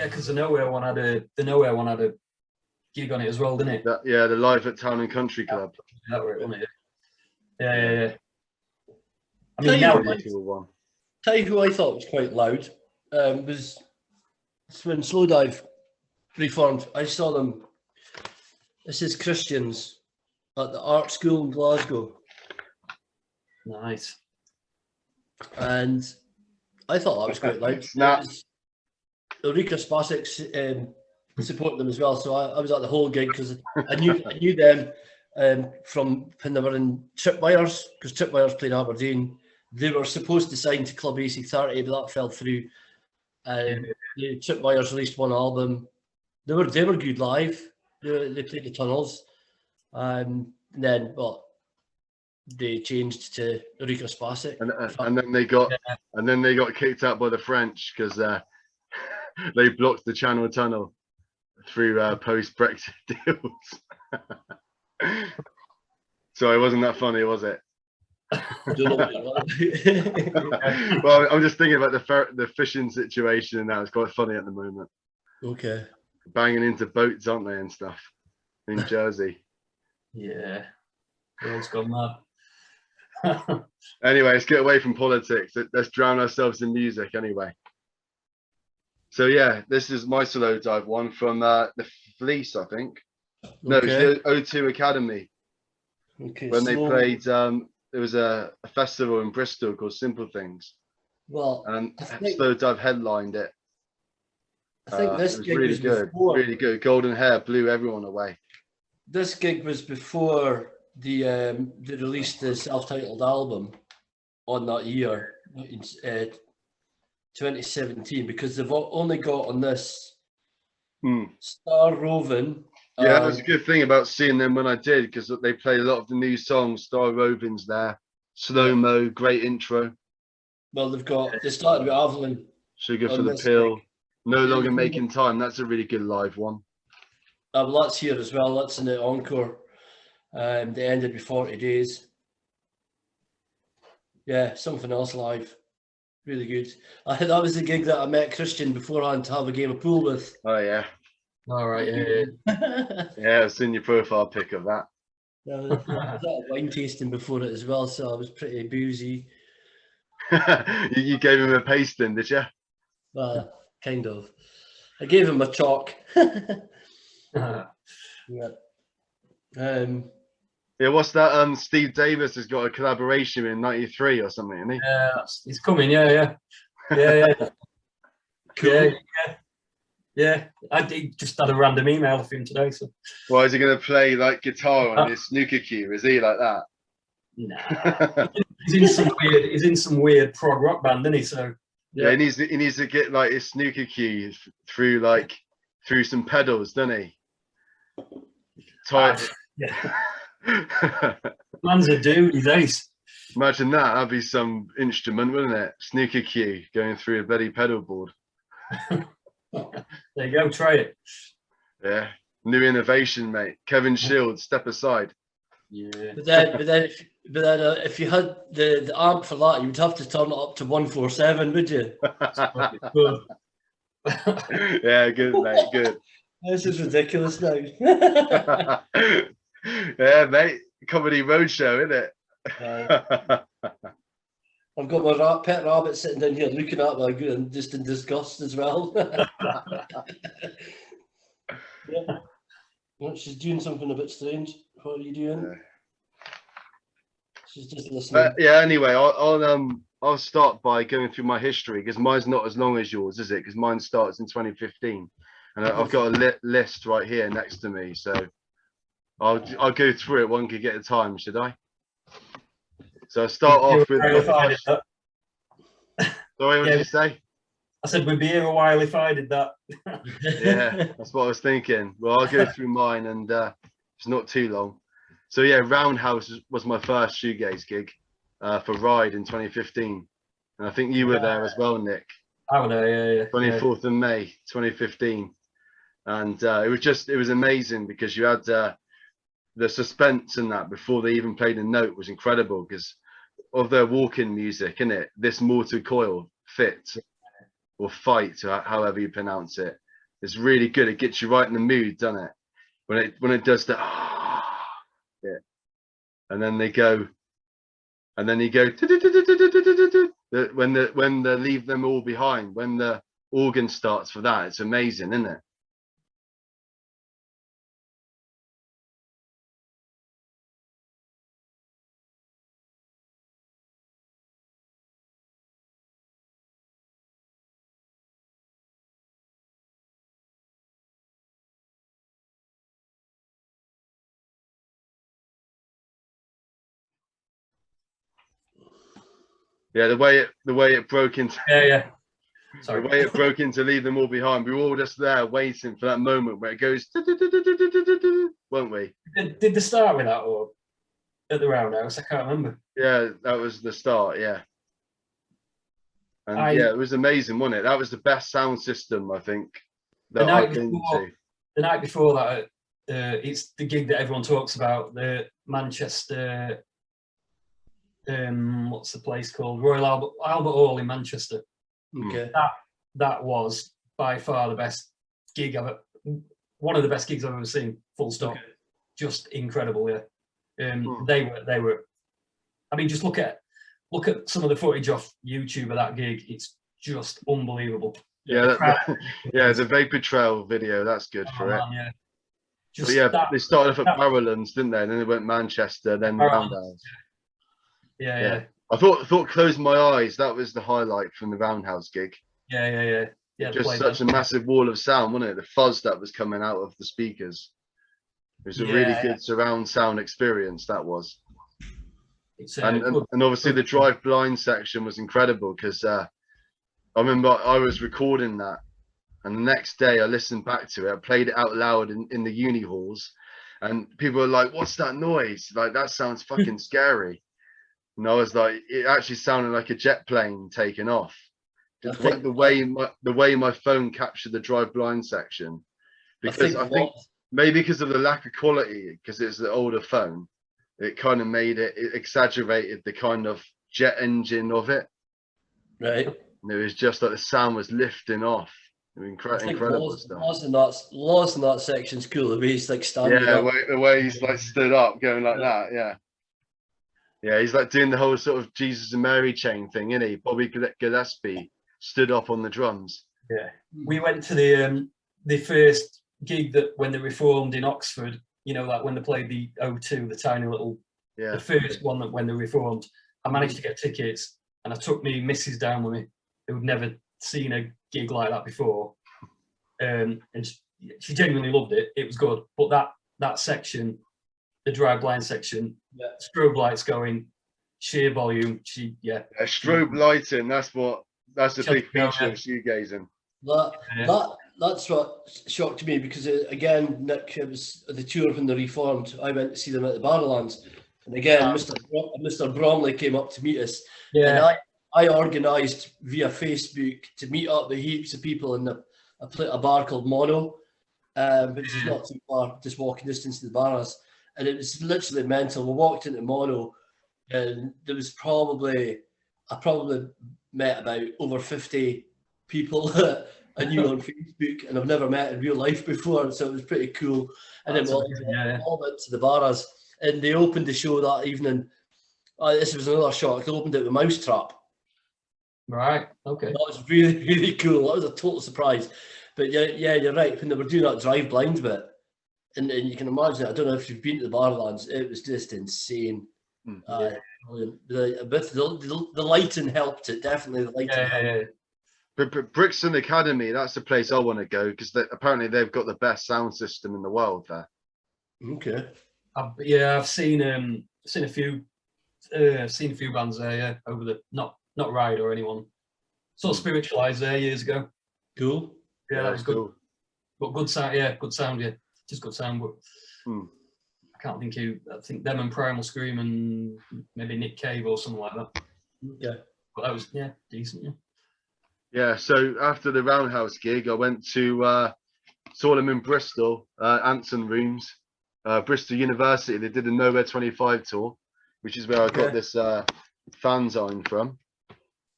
Speaker 1: Yeah, because the Nowhere one had a gig on it as well, didn't it?
Speaker 2: Yeah, the Live at Town and Country Club.
Speaker 1: That were it, wasn't it? Yeah. I
Speaker 3: Tell
Speaker 1: mean,
Speaker 3: you
Speaker 1: now
Speaker 3: what, tell you who I thought was quite loud was when Slowdive reformed. I saw them. This is Christians at the art school in Glasgow.
Speaker 1: Nice.
Speaker 3: And I thought that was quite loud. Ulrika Spasek supported them as well, so I was at the whole gig because I knew them from when they were in Tripwires, because Tripwires played Aberdeen. They were supposed to sign to Club AC30, but that fell through. The Tripwires released one album. They were good live. They played the Tunnels, and then they changed to Ulrika Spasek,
Speaker 2: and then they got kicked out by the French because they blocked the Channel Tunnel through post-Brexit deals. So it wasn't that funny, was it? Well, I'm just thinking about the fishing situation, and that it's quite funny at the moment.
Speaker 3: Okay.
Speaker 2: Banging into boats, aren't they, and stuff in Jersey.
Speaker 1: Yeah, world's gone mad.
Speaker 2: Anyway, let's get away from politics. Let's drown ourselves in music anyway. So yeah, this is my solo dive one from the Fleece, I think. No,
Speaker 3: Okay.
Speaker 2: it's the O2 Academy.
Speaker 3: Okay.
Speaker 2: When they played, there was a festival in Bristol called Simple Things.
Speaker 3: Well,
Speaker 2: And Slow Dive headlined it.
Speaker 3: I think this
Speaker 2: was
Speaker 3: gig
Speaker 2: really
Speaker 3: was
Speaker 2: good,
Speaker 3: before.
Speaker 2: really good. Golden Hair blew everyone away.
Speaker 3: This gig was before they released the self-titled album on that year, 2017, because they've only got on this Star Roving.
Speaker 2: Yeah, that was a good thing about seeing them when I did, because they played a lot of the new songs. Star Roving's there, Slow Mo, great intro.
Speaker 3: Well, they started with Avalon.
Speaker 2: Sugar for the Pill, No Longer Making Time. That's a really good live one.
Speaker 3: Well, that's here as well. That's in the encore. They ended with 40 Days. Yeah, something else live. Really good. That was the gig that I met Christian beforehand to have a game of pool with.
Speaker 2: Oh yeah.
Speaker 1: All right. Yeah.
Speaker 2: Yeah, I've seen your profile pic of that.
Speaker 3: I was at a wine tasting before it as well, so I was pretty boozy.
Speaker 2: You gave him a pasting, did you?
Speaker 3: Kind of. I gave him a chalk. Yeah.
Speaker 2: Yeah, what's that? Steve Davis has got a collaboration in '93 or something, isn't he?
Speaker 1: Yeah, he's coming. Yeah. Cool. Yeah. I just had a random email of him today. So.
Speaker 2: Well, is he going to play like guitar on his snooker cue? Is he like that?
Speaker 1: Nah. He's in some weird prog rock band, isn't he? So
Speaker 2: yeah, he needs to get like his snooker cue through some pedals, doesn't he?
Speaker 1: Yeah. Man's a dude, he's ace.
Speaker 2: Imagine that. That'd be some instrument, wouldn't it? Snooker cue going through a bloody pedal board.
Speaker 1: There you go, try it.
Speaker 2: Yeah, new innovation, mate. Kevin Shields, step aside.
Speaker 1: Yeah.
Speaker 3: But then if you had the amp for that, you would have to turn it up to 147, would you?
Speaker 2: Yeah, good, mate. Good.
Speaker 3: This is ridiculous now.
Speaker 2: Yeah, mate. Comedy roadshow, isn't it?
Speaker 3: I've got my pet rabbit sitting down here looking at me and just in disgust as well. Yeah. Well, she's doing something a bit strange. What are you doing?
Speaker 2: Yeah.
Speaker 3: She's just listening.
Speaker 2: Yeah. Anyway, I'll start by going through my history because mine's not as long as yours, is it? Because mine starts in 2015, and I've got a list right here next to me. So I'll go through it one gig at a time. Should I? So I start off with. Sorry, what did you say?
Speaker 1: I said we'd be here a while if I did that.
Speaker 2: Yeah, that's what I was thinking. Well, I'll go through mine, and it's not too long. So yeah, Roundhouse was my first shoegaze gig for Ride in 2015, and I think you were there as well, Nick.
Speaker 1: I was there, yeah.
Speaker 2: 24th of May 2015, and it was amazing because you had the suspense in that before they even played a note was incredible because of their walking music, innit? This Mortal Coil, Fit or Fight, however you pronounce it. It's really good. It gets you right in the mood, doesn't it? When it does that, yeah. And then they go, and then you go when the leave them all behind. When the organ starts for that, it's amazing, isn't it? Yeah, the way it broke into
Speaker 1: Sorry.
Speaker 2: The way it broke into leave them all behind. We were all just there waiting for that moment where it goes, weren't we?
Speaker 1: Did they start with that or at the Roundhouse? I can't remember.
Speaker 2: Yeah, that was the start. Yeah, and yeah, it was amazing, wasn't it? That was the best sound system I think that I've been to.
Speaker 1: The night before that, it's the gig that everyone talks about. The Manchester. What's the place called? Royal Albert Hall in Manchester.
Speaker 3: Okay.
Speaker 1: That was by far the best gig one of the best gigs I've ever seen. Full stop. Okay. Just incredible. Yeah. They were. I mean, just look at some of the footage off YouTube of that gig. It's just unbelievable.
Speaker 2: Yeah, the Vapor Trail video. That's good for it.
Speaker 1: Man,
Speaker 2: yeah. They started off at Barrowlands, didn't they? And then they went Manchester, then Roundhouse.
Speaker 1: Yeah.
Speaker 2: I thought Close My Eyes, that was the highlight from the Roundhouse gig.
Speaker 1: Yeah.
Speaker 2: Just such a massive wall of sound, wasn't it? The fuzz that was coming out of the speakers. It was a really good surround sound experience, that was. And obviously the Drive Blind section was incredible because I remember I was recording that, and the next day I listened back to it. I played it out loud in the uni halls, and people were like, "What's that noise? Like, that sounds fucking scary." And I was like, it actually sounded like a jet plane taking off. The way my phone captured the Drive Blind section, because I think maybe because of the lack of quality, because it's the older phone, it kind of it exaggerated the kind of jet engine of it.
Speaker 3: Right.
Speaker 2: And it was just like the sound was lifting off. Incredible stuff.
Speaker 3: Laws in that section's cool. The way he's like standing up.
Speaker 2: The way he's like stood up, going like that. Yeah. Yeah, he's like doing the whole sort of Jesus and Mary chain thing, isn't he? Bobby Gillespie stood up on the drums.
Speaker 1: Yeah, we went to the first gig that when they reformed in Oxford. You know, like when they played the O2, the tiny little, the first one that when they reformed. I managed to get tickets, and I took me missus down with me, who'd never seen a gig like that before, and she genuinely loved it. It was good, but that section, the Drive Blind section, strobe lights going, sheer volume.
Speaker 2: Strobe lighting. That's a big feature of shoegazing.
Speaker 3: That's what shocked me because again, Nick, it was the tour when they reformed. I went to see them at the Barrowlands, and again, Mr. Bromley came up to meet us. And I organised via Facebook to meet up with heaps of people in a bar called Mono, which is not too far, just walking distance to the bars. And it was literally mental. We walked into Mono, and there was I probably met about over 50 people that I knew on Facebook, and I've never met in real life before, so it was pretty cool. And then we all went to the bars, and they opened the show that evening. This was another shock. They opened it with Mousetrap.
Speaker 1: Right. Okay.
Speaker 3: That was really, really cool. That was a total surprise. But yeah, you're right. When they were doing that Drive Blind bit, and you can imagine, I don't know if you've been to the Barrowlands, it was just insane. The lighting helped it, definitely. The lighting helped.
Speaker 2: But Brixton Academy, that's the place I want to go, because apparently they've got the best sound system in the world there.
Speaker 3: Okay.
Speaker 1: I've seen a few bands there, over the not Ride or anyone. Sort of Spiritualized there years ago.
Speaker 3: Cool.
Speaker 1: Yeah, that was good. Cool. But good sound, good sound, just good sound. But I can't think who. I think them and Primal Scream and maybe Nick Cave or something like that.
Speaker 3: Yeah,
Speaker 1: but that was decent.
Speaker 2: Yeah. So after the Roundhouse gig, I went to saw them in Bristol, Anson Rooms, Bristol University. They did a Nowhere 25 tour, which is where I got this fanzine from.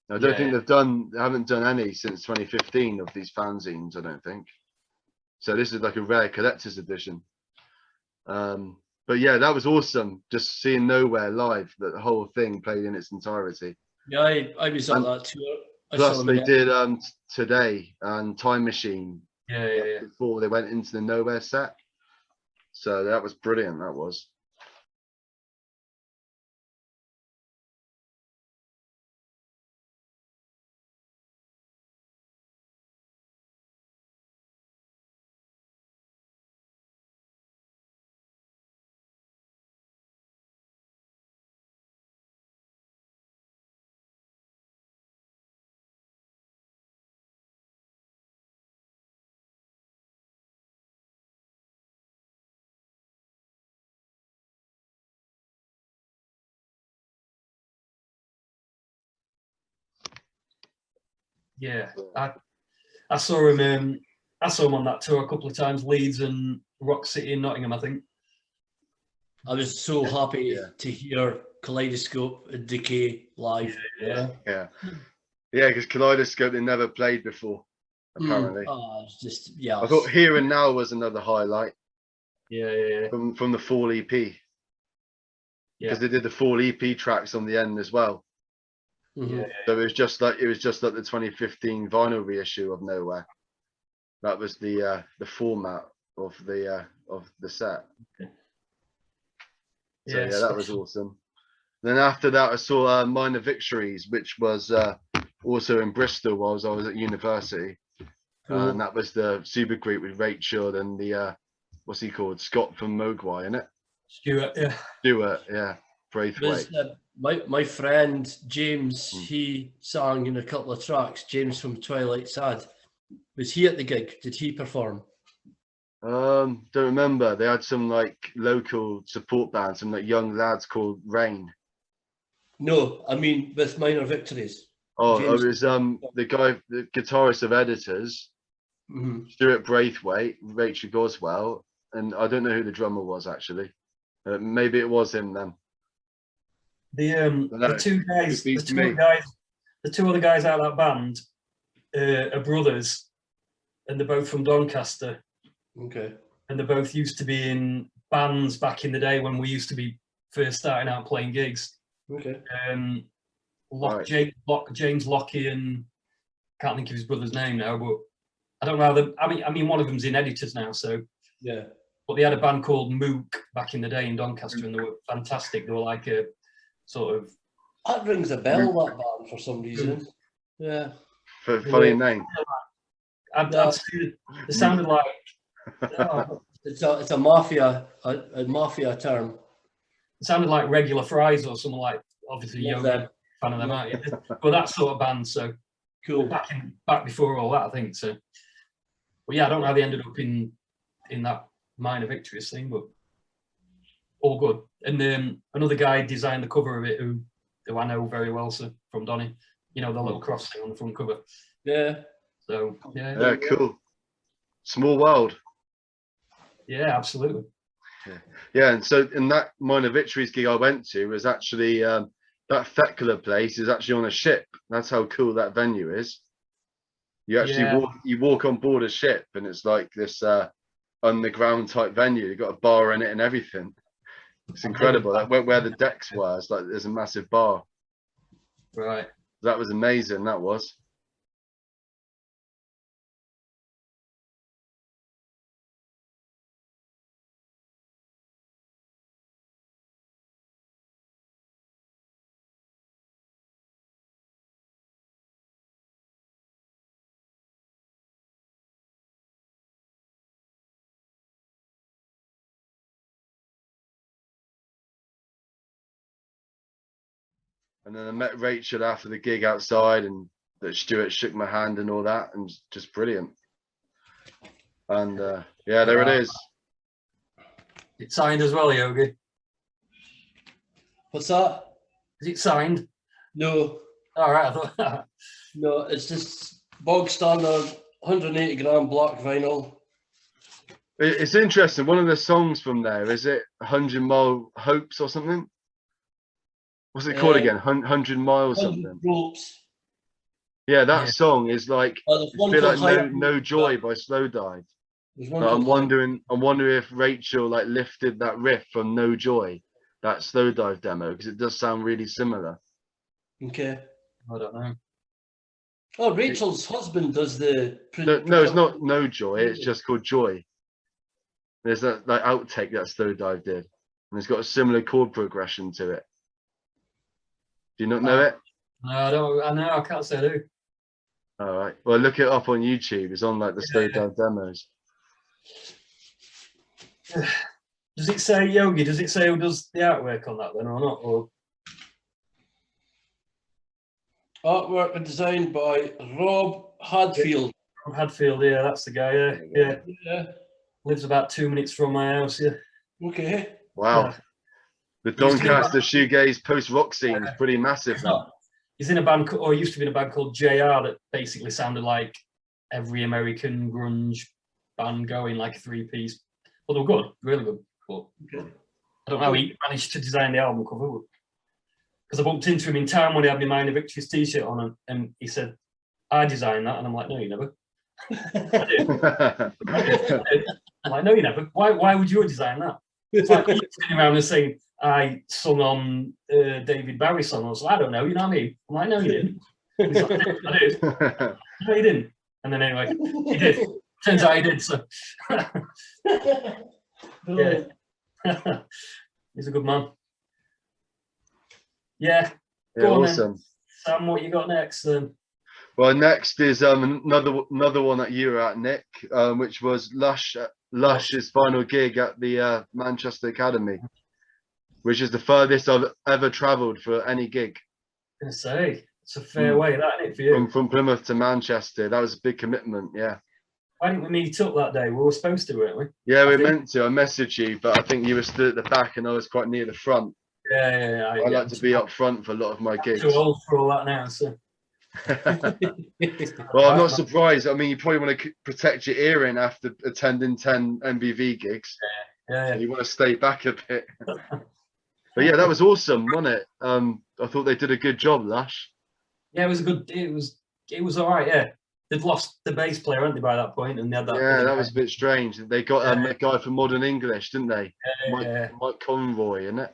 Speaker 2: I don't think they haven't done any since 2015 of these fanzines, I don't think. So this is like a rare collector's edition. But yeah, that was awesome. Just seeing Nowhere live, that the whole thing played in its entirety.
Speaker 3: Yeah, I was on that tour.
Speaker 2: Plus they did Today and Time Machine.
Speaker 1: Yeah.
Speaker 2: Before they went into the Nowhere set. So that was brilliant, that was.
Speaker 1: Yeah, I saw him. I saw him on that tour a couple of times, Leeds and Rock City in Nottingham, I think.
Speaker 3: I was so happy to hear Kaleidoscope and Decay live.
Speaker 2: Yeah, because Kaleidoscope they never played before, apparently.
Speaker 3: It's just
Speaker 2: I thought Here and Now was another highlight.
Speaker 1: Yeah.
Speaker 2: From the Fall EP. Because they did the Fall EP tracks on the end as well.
Speaker 3: Mm-hmm.
Speaker 2: So it was just like the 2015 vinyl reissue of Nowhere. That was the format of the set. So yeah, that was awesome. Then after that, I saw Minor Victories, which was also in Bristol while I was at university.
Speaker 3: Cool.
Speaker 2: And that was the super group with Rachel and the what's he called, Scott from Mogwai, isn't it? Stuart, yeah. Braithwaite.
Speaker 3: My friend James, he sang in a couple of tracks. James from Twilight Sad. Was he at the gig? Did he perform?
Speaker 2: Don't remember. They had some like local support band, some like young lads called Rain.
Speaker 3: No, I mean with Minor Victories.
Speaker 2: Oh,
Speaker 3: James.
Speaker 2: it was the guy, the guitarist of Editors, Stuart Braithwaite, Rachel Goswell, and I don't know who the drummer was actually. Maybe it was him then.
Speaker 1: The two other guys out of that band are brothers, and they're both from Doncaster.
Speaker 3: Okay.
Speaker 1: And they both used to be in bands back in the day when we used to be first starting out playing gigs.
Speaker 3: Okay.
Speaker 1: James Lockie and can't think of his brother's name now, but I don't know. I mean, one of them's in Editors now, so
Speaker 3: yeah.
Speaker 1: But they had a band called Mook back in the day in Doncaster, and they were fantastic. They were like a sort of.
Speaker 3: That rings a bell. That band for some reason. Yeah.
Speaker 2: Funny name.
Speaker 1: It sounded like.
Speaker 3: It's a mafia term.
Speaker 1: It sounded like Regular Fries or something like. Obviously, Yogi, fan of them, aren't you? But that sort of band. So
Speaker 3: cool.
Speaker 1: Back before all that, I think. So, but yeah, I don't know how they ended up in that Minor Victories thing, but all good. And another guy designed the cover of it, who I know very well, so from Donny. You know, the little cross thing on the front cover.
Speaker 3: Yeah.
Speaker 2: So yeah, cool. Small world.
Speaker 1: Yeah, absolutely.
Speaker 2: Yeah, and so in that Minor Victories gig I went to was actually that Thekla place is actually on a ship. That's how cool that venue is. You actually walk on board a ship, and it's like this underground type venue. You've got a bar in it and everything. It's incredible. Like where the decks were, it's like there's a massive bar.
Speaker 1: Right.
Speaker 2: That was amazing. That was. And then I met Rachel after the gig outside, and that Stuart shook my hand and all that, and just brilliant. And yeah, there it is.
Speaker 1: It's signed as well, Yogi.
Speaker 3: What's that?
Speaker 1: Is it signed?
Speaker 3: No.
Speaker 1: All right, I thought.
Speaker 3: No, it's just bog standard 180 gram black vinyl.
Speaker 2: It's interesting. One of the songs from there, is it 100 Mile Hopes or something? What's it called again? 100 Miles
Speaker 3: 100
Speaker 2: something.
Speaker 3: Ropes.
Speaker 2: Yeah, that song is like,
Speaker 3: Oh,
Speaker 2: feel like No Joy by Slow Dive. But I'm wondering if Rachel like lifted that riff from No Joy, that slow dive demo, because it does sound really similar.
Speaker 3: Okay.
Speaker 1: I don't know.
Speaker 3: Oh, Rachel's husband does the.
Speaker 2: No, it's not No Joy. It's just called Joy. There's that like outtake that slow dive did, and it's got a similar chord progression to it. Do you not know it?
Speaker 1: No, I don't. I know. I can't say I do.
Speaker 2: All right. Well, look it up on YouTube. It's on like the slow dive demos.
Speaker 1: Does it say Yogi? Does it say who does the artwork on that then or not? Or
Speaker 3: artwork and designed by Rob Hadfield.
Speaker 1: Rob Hadfield, yeah, that's the guy. Yeah. Lives about 2 minutes from my house. Yeah.
Speaker 3: Okay.
Speaker 2: Wow. Yeah. The Doncaster shoegaze post-rock scene is pretty massive now.
Speaker 1: He's in a band, or used to be in a band called JR that basically sounded like every American grunge band going, like a three-piece. Well, they were good, really good. But I don't know how he managed to design the album cover. Because I bumped into him in town when he had my Mind of Victories t-shirt on, and he said, I designed that. And I'm like, no, you never. I did. I'm like, no, you never. Why would you design that? It's like you sitting around and saying, I sung on David Bowie song. I was like, I don't know, you know what I mean? I'm like, no, you didn't. He's like, I did. No, you didn't. And then anyway, he did. Turns out he did, so. Yeah. He's a good man. Yeah. Go
Speaker 2: awesome.
Speaker 1: On, Sam, what you got next then?
Speaker 2: Well, next is another one that you were at, Nick, which was Lush's final gig at the Manchester Academy, which is the furthest I've ever travelled for any gig.
Speaker 1: I was gonna say, it's a fair way, that isn't it, for you?
Speaker 2: From Plymouth to Manchester, that was a big commitment, yeah.
Speaker 1: Why didn't we meet up that day? We were supposed to, weren't we?
Speaker 2: Yeah, we meant to. I messaged you, but I think you were stood at the back and I was quite near the front.
Speaker 1: Yeah.
Speaker 2: I like to be up front for a lot of my gigs.
Speaker 1: Too old for all that now, so.
Speaker 2: Well, I'm not surprised. I mean, you probably want to protect your earring after attending 10 MBV gigs.
Speaker 1: Yeah.
Speaker 2: So you want to stay back a bit. But yeah, that was awesome, wasn't it? I thought they did a good job, Lush.
Speaker 1: Yeah, it was all right. Yeah, they'd lost the bass player, hadn't they, by that point, and they had that.
Speaker 2: Yeah, that was a bit strange. They got a guy from Modern English, didn't they? Mike Conroy, isn't it?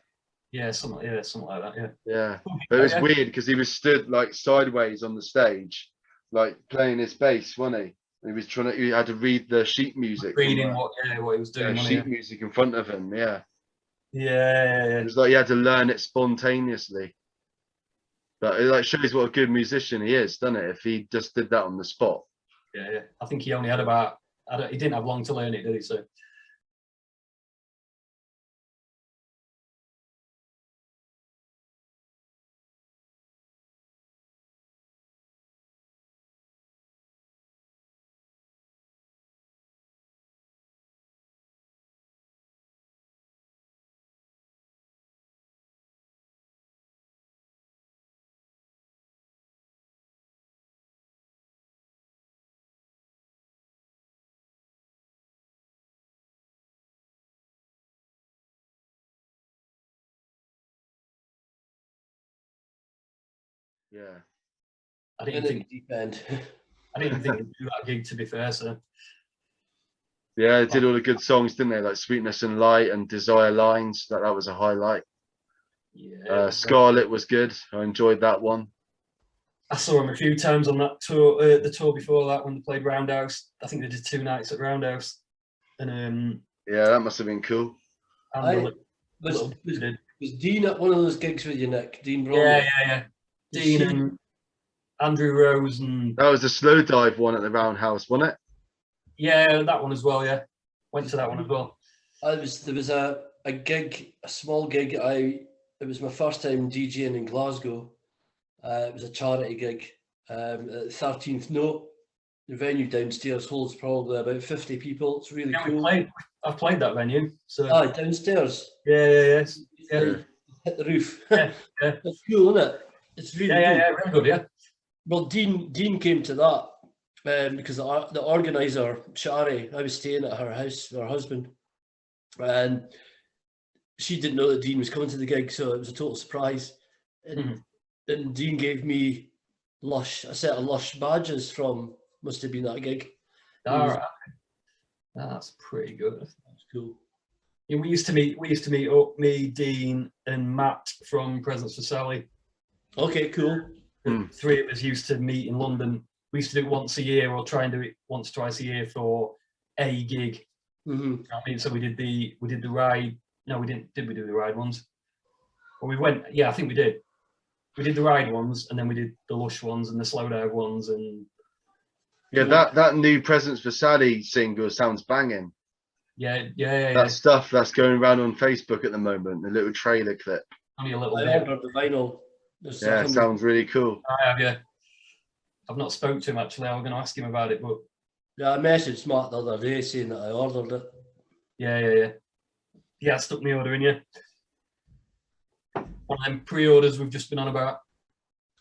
Speaker 1: Yeah, something like that. Yeah.
Speaker 2: Yeah, but it was weird because he was stood like sideways on the stage, like playing his bass, wasn't he? And he was he had to read the sheet music.
Speaker 1: Reading what he was doing.
Speaker 2: Yeah, sheet music in front of him. Yeah.
Speaker 1: Yeah.
Speaker 2: It was like he had to learn it spontaneously. But it like shows what a good musician he is, doesn't it? If he just did that on the spot.
Speaker 1: Yeah. I think he only had he didn't have long to learn it, did he? So.
Speaker 2: Yeah.
Speaker 1: I didn't think he'd do that gig, to be fair. So.
Speaker 2: Yeah, they did all the good songs, didn't they? Like Sweetness and Light and Desire Lines. That was a highlight.
Speaker 1: Yeah.
Speaker 2: Scarlet was good. I enjoyed that one.
Speaker 1: I saw him a few times on that tour, the tour before that, when they played Roundhouse. I think they did 2 nights at Roundhouse. And
Speaker 2: yeah, that must have been cool.
Speaker 3: Was Dean at one of those gigs with you, Nick? Dean Bromley?
Speaker 1: Yeah. Dean and Andrew Rose and...
Speaker 2: That was the slow dive one at the Roundhouse, wasn't it?
Speaker 1: Yeah, that one as well, yeah. Went to that one as well.
Speaker 3: There was a gig, a small gig. It was my first time DJing in Glasgow. It was a charity gig. At 13th Note, the venue downstairs holds probably about 50 people. It's really cool.
Speaker 1: I've played that venue. So.
Speaker 3: Downstairs.
Speaker 1: Yeah.
Speaker 3: Hit the roof.
Speaker 1: Yeah.
Speaker 3: It's cool, isn't it? It's really
Speaker 1: good. Yeah, really good, yeah.
Speaker 3: Well, Dean came to that because the organizer, Shari, I was staying at her house with her husband, and she didn't know that Dean was coming to the gig, so it was a total surprise. And Dean gave me a set of Lush badges from, must have been that gig.
Speaker 1: All right. That's pretty good.
Speaker 3: That's cool.
Speaker 1: Yeah, we used to meet up, me, Dean, and Matt from Presents for Sally.
Speaker 3: Okay, cool.
Speaker 1: The three of us used to meet in London. We used to do it once a year, or try and do it once, twice a year for a gig.
Speaker 3: Mm-hmm.
Speaker 1: I mean, so we did the ride. No, we didn't. Did we do the ride ones? Well, we went. Yeah, I think we did. We did the ride ones, and then we did the Lush ones and the slow dive ones, and
Speaker 2: yeah, that new Presents for Sally single sounds banging.
Speaker 1: Yeah.
Speaker 2: That stuff that's going around on Facebook at the moment, the little trailer clip.
Speaker 1: Only a little
Speaker 3: I
Speaker 1: bit.
Speaker 3: ordered the vinyl.
Speaker 2: Yeah, it sounds really cool.
Speaker 1: I have, yeah. I've not spoke to him actually. I was going to ask him about it, but
Speaker 3: yeah, I messaged Mark the other day saying that I ordered it.
Speaker 1: Yeah, I stuck me order in, yeah. One of them pre-orders we've just been on about.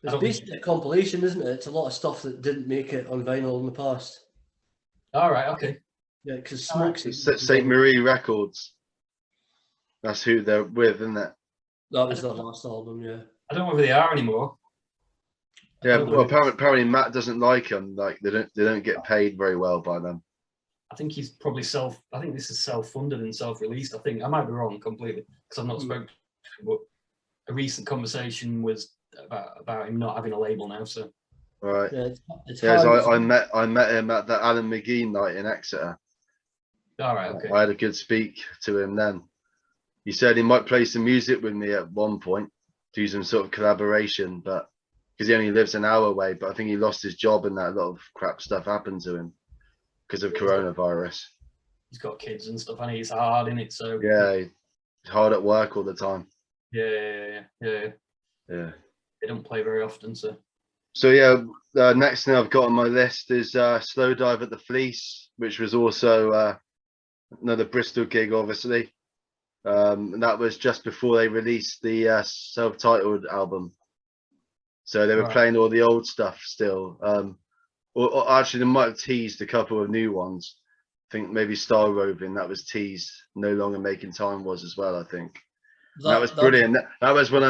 Speaker 3: It's basically a compilation, isn't it? It's a lot of stuff that didn't make it on vinyl in the past.
Speaker 1: All right, okay.
Speaker 3: Yeah, because Smoke's
Speaker 2: St. Marie Records. That's who they're with, isn't it?
Speaker 3: That was their last album, yeah.
Speaker 1: I don't know whether they are anymore.
Speaker 2: Yeah, well, apparently Matt doesn't like them. Like they don't get paid very well by them.
Speaker 1: I think he's probably I think this is self-funded and self-released. I think I might be wrong completely because I've not spoken to him, but a recent conversation was about him not having a label now. So
Speaker 2: right.
Speaker 3: Yeah,
Speaker 2: I met him at the Alan McGee night in Exeter.
Speaker 1: All right, okay.
Speaker 2: I had a good speak to him then. He said he might play some music with me at one point, do some sort of collaboration, but because he only lives an hour away. But I think he lost his job and that a lot of crap stuff happened to him because of coronavirus.
Speaker 1: He's got kids and stuff, and he's hard in it. So
Speaker 2: yeah, he's hard at work all the time.
Speaker 1: Yeah. They don't play very often, so. So
Speaker 2: yeah, next thing I've got on my list is Slow Dive at the Fleece, which was also another Bristol gig, obviously. And that was just before they released the self-titled album. So they were playing all the old stuff still. Or actually, they might have teased a couple of new ones. I think maybe Star Roving, that was teased. No Longer Making Time was as well, I think. That was brilliant. That was when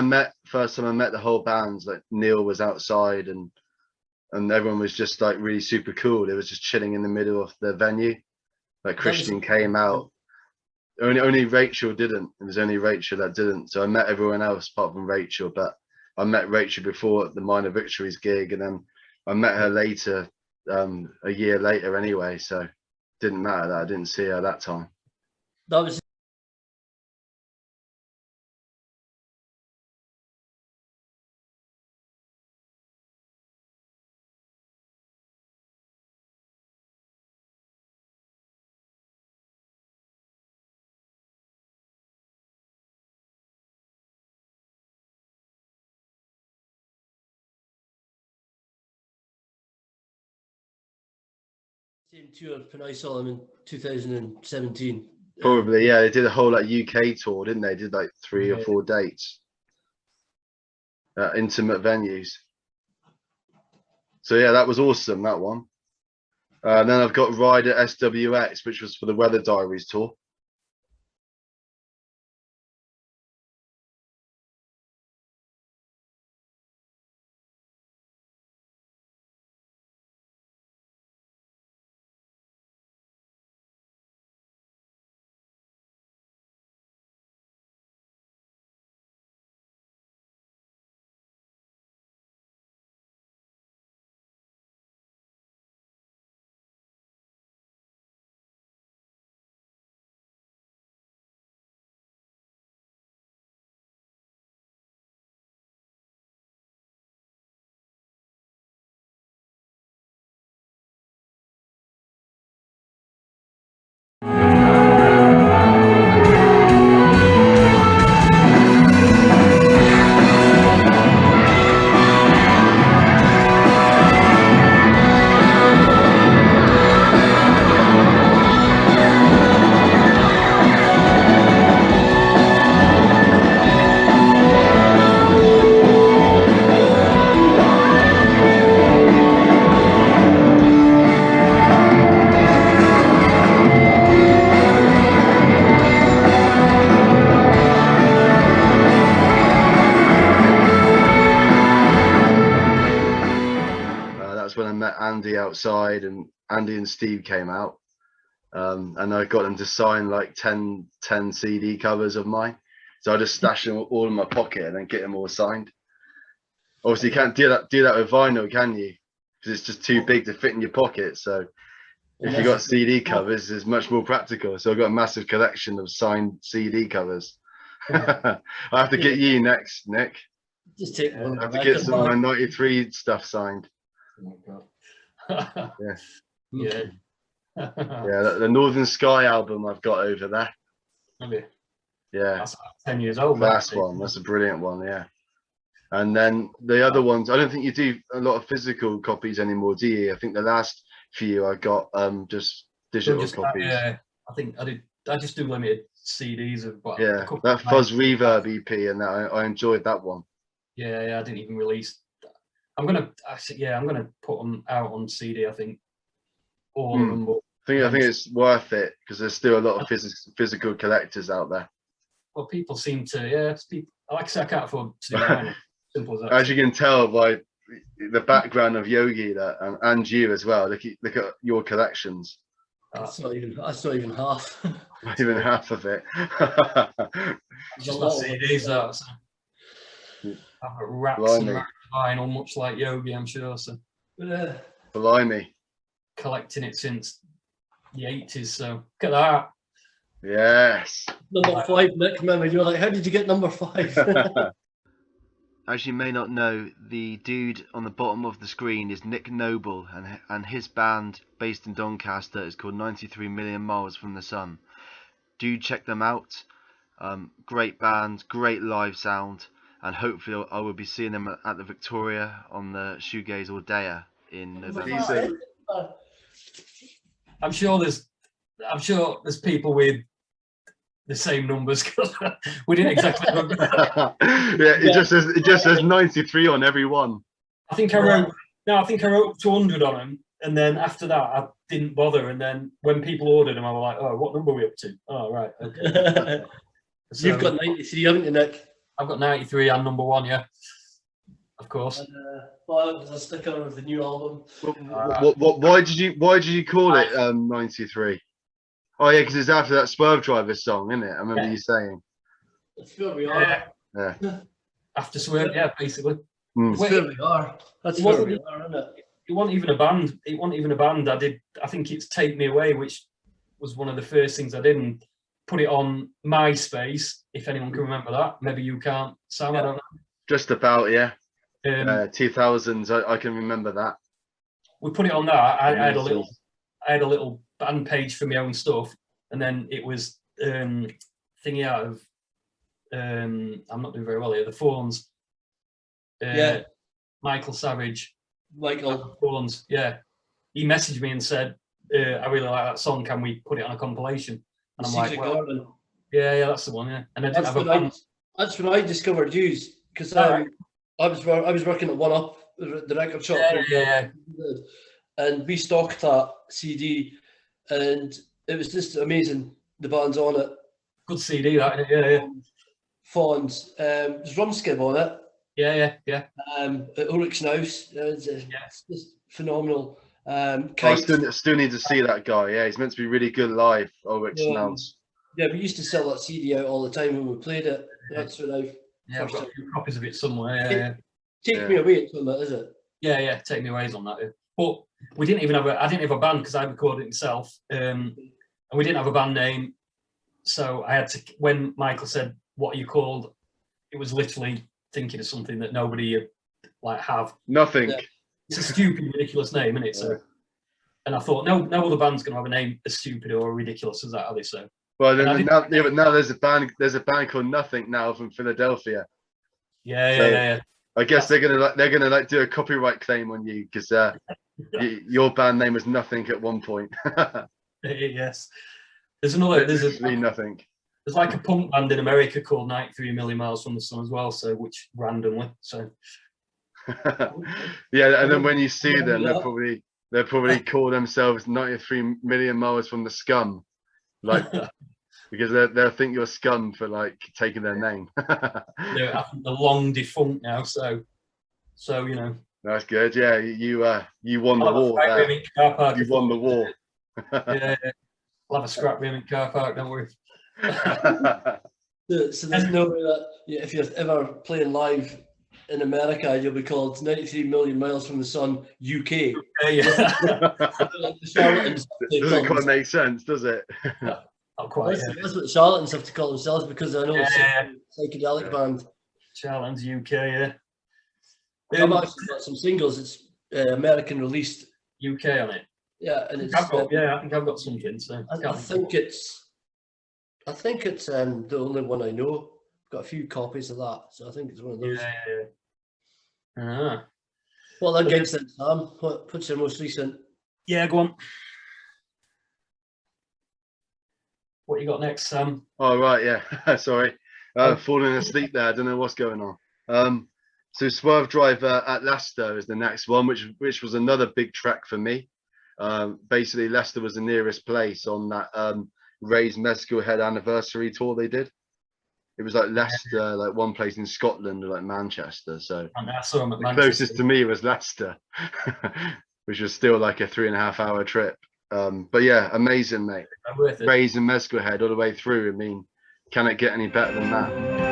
Speaker 2: first time I met the whole band. Like Neil was outside and everyone was just like really super cool. They was just chilling in the middle of the venue. Like Christian came out. Only Rachel didn't. It was only Rachel that didn't. So I met everyone else apart from Rachel. But I met Rachel before at the Minor Victories gig, and then I met her later, a year later anyway. So it didn't matter that I didn't see her that time.
Speaker 3: That was. Same tour when I saw them in 2017.
Speaker 2: Probably, yeah. They did a whole like UK tour, didn't they? Did like 3 or 4 dates, intimate venues. So yeah, that was awesome. That one. And then I've got Ride at SWX, which was for the Weather Diaries tour. When I met Andy outside, and Andy and Steve came out. and I got them to sign like 10 CD covers of mine. So I just stash them all in my pocket and then get them all signed. Obviously, you can't do that with vinyl, can you? Because it's just too big to fit in your pocket. So if you got CD covers, it's much more practical. So I've got a massive collection of signed CD covers. I have to get you next, Nick.
Speaker 3: Just take one.
Speaker 2: I have to get some of my 93 stuff signed.
Speaker 1: Oh my God. Yeah.
Speaker 2: Yeah, the Northern Sky album I've got over there.
Speaker 1: Maybe.
Speaker 2: Yeah.
Speaker 1: That's like 10 years old.
Speaker 2: Last one. That's a brilliant one, yeah. And then the other ones, I don't think you do a lot of physical copies anymore, do you? I think the last few I got just digital copies.
Speaker 1: Yeah, I think I did. I just do limited CDs of. But
Speaker 2: yeah, that Fuzz Reverb EP, and that I enjoyed that one.
Speaker 1: Yeah, I didn't even release. I'm gonna put them out on CD. I think all of them. But,
Speaker 2: I think it's worth it because there's still a lot of physical collectors out there.
Speaker 1: Well, people seem to. Yeah, like I said, I can't afford to do vinyl. Simple as that.
Speaker 2: As you can tell by the background of Yogi and you as well. Look at your collections.
Speaker 3: That's not even half.
Speaker 2: Not even half of it.
Speaker 1: Just my CDs out. So. I've got racks and racks of vinyl, much like Yogi, I'm sure. So.
Speaker 2: Blimey.
Speaker 1: Collecting it since the 80s. So look at that.
Speaker 2: Yes.
Speaker 3: Number 5, Nick. Remember, you're like, how did you get number 5?
Speaker 2: As you may not know, the dude on the bottom of the screen is Nick Noble, and his band, based in Doncaster, is called 93 Million Miles from the Sun. Do check them out. Great band, great live sound, and hopefully I will be seeing them at the Victoria on the Shoegaze Ordea in November.
Speaker 1: I'm sure there's people with the same numbers because we didn't exactly remember.
Speaker 2: It just says 93 on every one.
Speaker 1: I think I wrote 200 on them, and then after that I didn't bother. And then when people ordered them, I was like, "Oh, what number are we up to?" Oh, right, okay. So,
Speaker 3: you've got 93, haven't you, Nick?
Speaker 1: I've got 93 and number 1, yeah, of course.
Speaker 3: And, well, there's a sticker of the new album.
Speaker 2: Why did you call it 93? Oh yeah, because it's after that Swerve Driver song, isn't it? I remember you saying.
Speaker 3: That's where we are.
Speaker 2: Yeah.
Speaker 1: After Swerve, yeah, basically.
Speaker 3: That's where we are. That's where we are, isn't it?
Speaker 1: It wasn't even a band. I think it's Take Me Away, which was one of the first things I did, and put it on MySpace. If anyone can remember that, maybe you can't, Sam. I don't know.
Speaker 2: Just about, yeah. 2000s. I can remember that.
Speaker 1: We put it on that. I had a little band page for my own stuff, and then it was thingy out of I'm not doing very well here. The Fawns. Michael Savage.
Speaker 3: Michael
Speaker 1: Fawns. Yeah, he messaged me and said, "I really like that song. Can we put it on a compilation?" And I'm like, "Well, yeah, that's the one." Yeah, and I didn't have a band.
Speaker 3: That's when I discovered yous, because I was working at One Up, the record shop.
Speaker 1: Yeah.
Speaker 3: And we stocked that CD, and it was just amazing. The band's on it.
Speaker 1: Good CD, that. Yeah.
Speaker 3: Fawns. There's Rumskib on it.
Speaker 1: Yeah.
Speaker 3: At Ulrich's House. It's just phenomenal.
Speaker 2: I still need to see that guy. Yeah, he's meant to be really good live. Ulrich's House.
Speaker 3: Yeah, we used to sell that CD out all the time when we played it. That's when
Speaker 1: I've got a few copies of it somewhere. Yeah.
Speaker 3: Take Me Away, it's on that, is it?
Speaker 1: Yeah. Take Me Away's on that. Yeah. But we didn't even have I didn't have a band because I recorded it myself, and we didn't have a band name. So I had to. When Michael said, "What are you called?" It was literally thinking of something that nobody would have.
Speaker 2: Nothing.
Speaker 1: Yeah. It's a stupid, ridiculous name, isn't it? So, and I thought, no other band's going to have a name as stupid or ridiculous as that, are they? So.
Speaker 2: Well, but now there's a band. There's a band called Nothing now from Philadelphia.
Speaker 1: Yeah.
Speaker 2: I guess they're gonna do a copyright claim on you because your band name was Nothing at one point.
Speaker 1: Yes. There's
Speaker 2: Nothing.
Speaker 1: There's like a punk band in America called 93 Million Miles from the Sun as well. So which randomly. So.
Speaker 2: Yeah, and then when you see them, they'll probably call themselves 93 Million Miles from the Scum, like. Because they'll think you're scum for like taking their name.
Speaker 1: They're long defunct now, so you know.
Speaker 2: That's good. Yeah, you won the war. You won the war.
Speaker 1: Yeah. I'll have a scrap with him in car park, don't worry.
Speaker 3: So there's no way that if you're ever playing live in America, you'll be called 93 million miles from the sun, UK.
Speaker 1: Yeah.
Speaker 3: Like the charlatans
Speaker 2: doesn't quite make sense, does it?
Speaker 1: Not quite.
Speaker 3: That's what the charlatans have to call themselves, because I know it's a psychedelic band.
Speaker 1: Charlatans UK, yeah.
Speaker 3: I've actually got some singles. It's American released.
Speaker 1: UK on it.
Speaker 3: Yeah, and it's.
Speaker 1: I think I've got something. So
Speaker 3: I think it's the only one I know. I've got a few copies of that, so I think it's one of those.
Speaker 1: Yeah.
Speaker 3: Well, that gigs then, Sam. What's your most recent?
Speaker 1: Yeah, go on. What you got next, Sam?
Speaker 2: Oh right, yeah. Sorry, falling asleep there. I don't know what's going on. So Swerve Driver at Leicester is the next one, which was another big trek for me. Basically, Leicester was the nearest place on that Ray's Mezcal Head anniversary tour they did. It was like Leicester, like one place in Scotland, or like Manchester. So the closest to me was Leicester, which was still like a 3.5 hour trip. But yeah, amazing, mate. Ray's and Mezcal Head all the way through. I mean, can it get any better than that?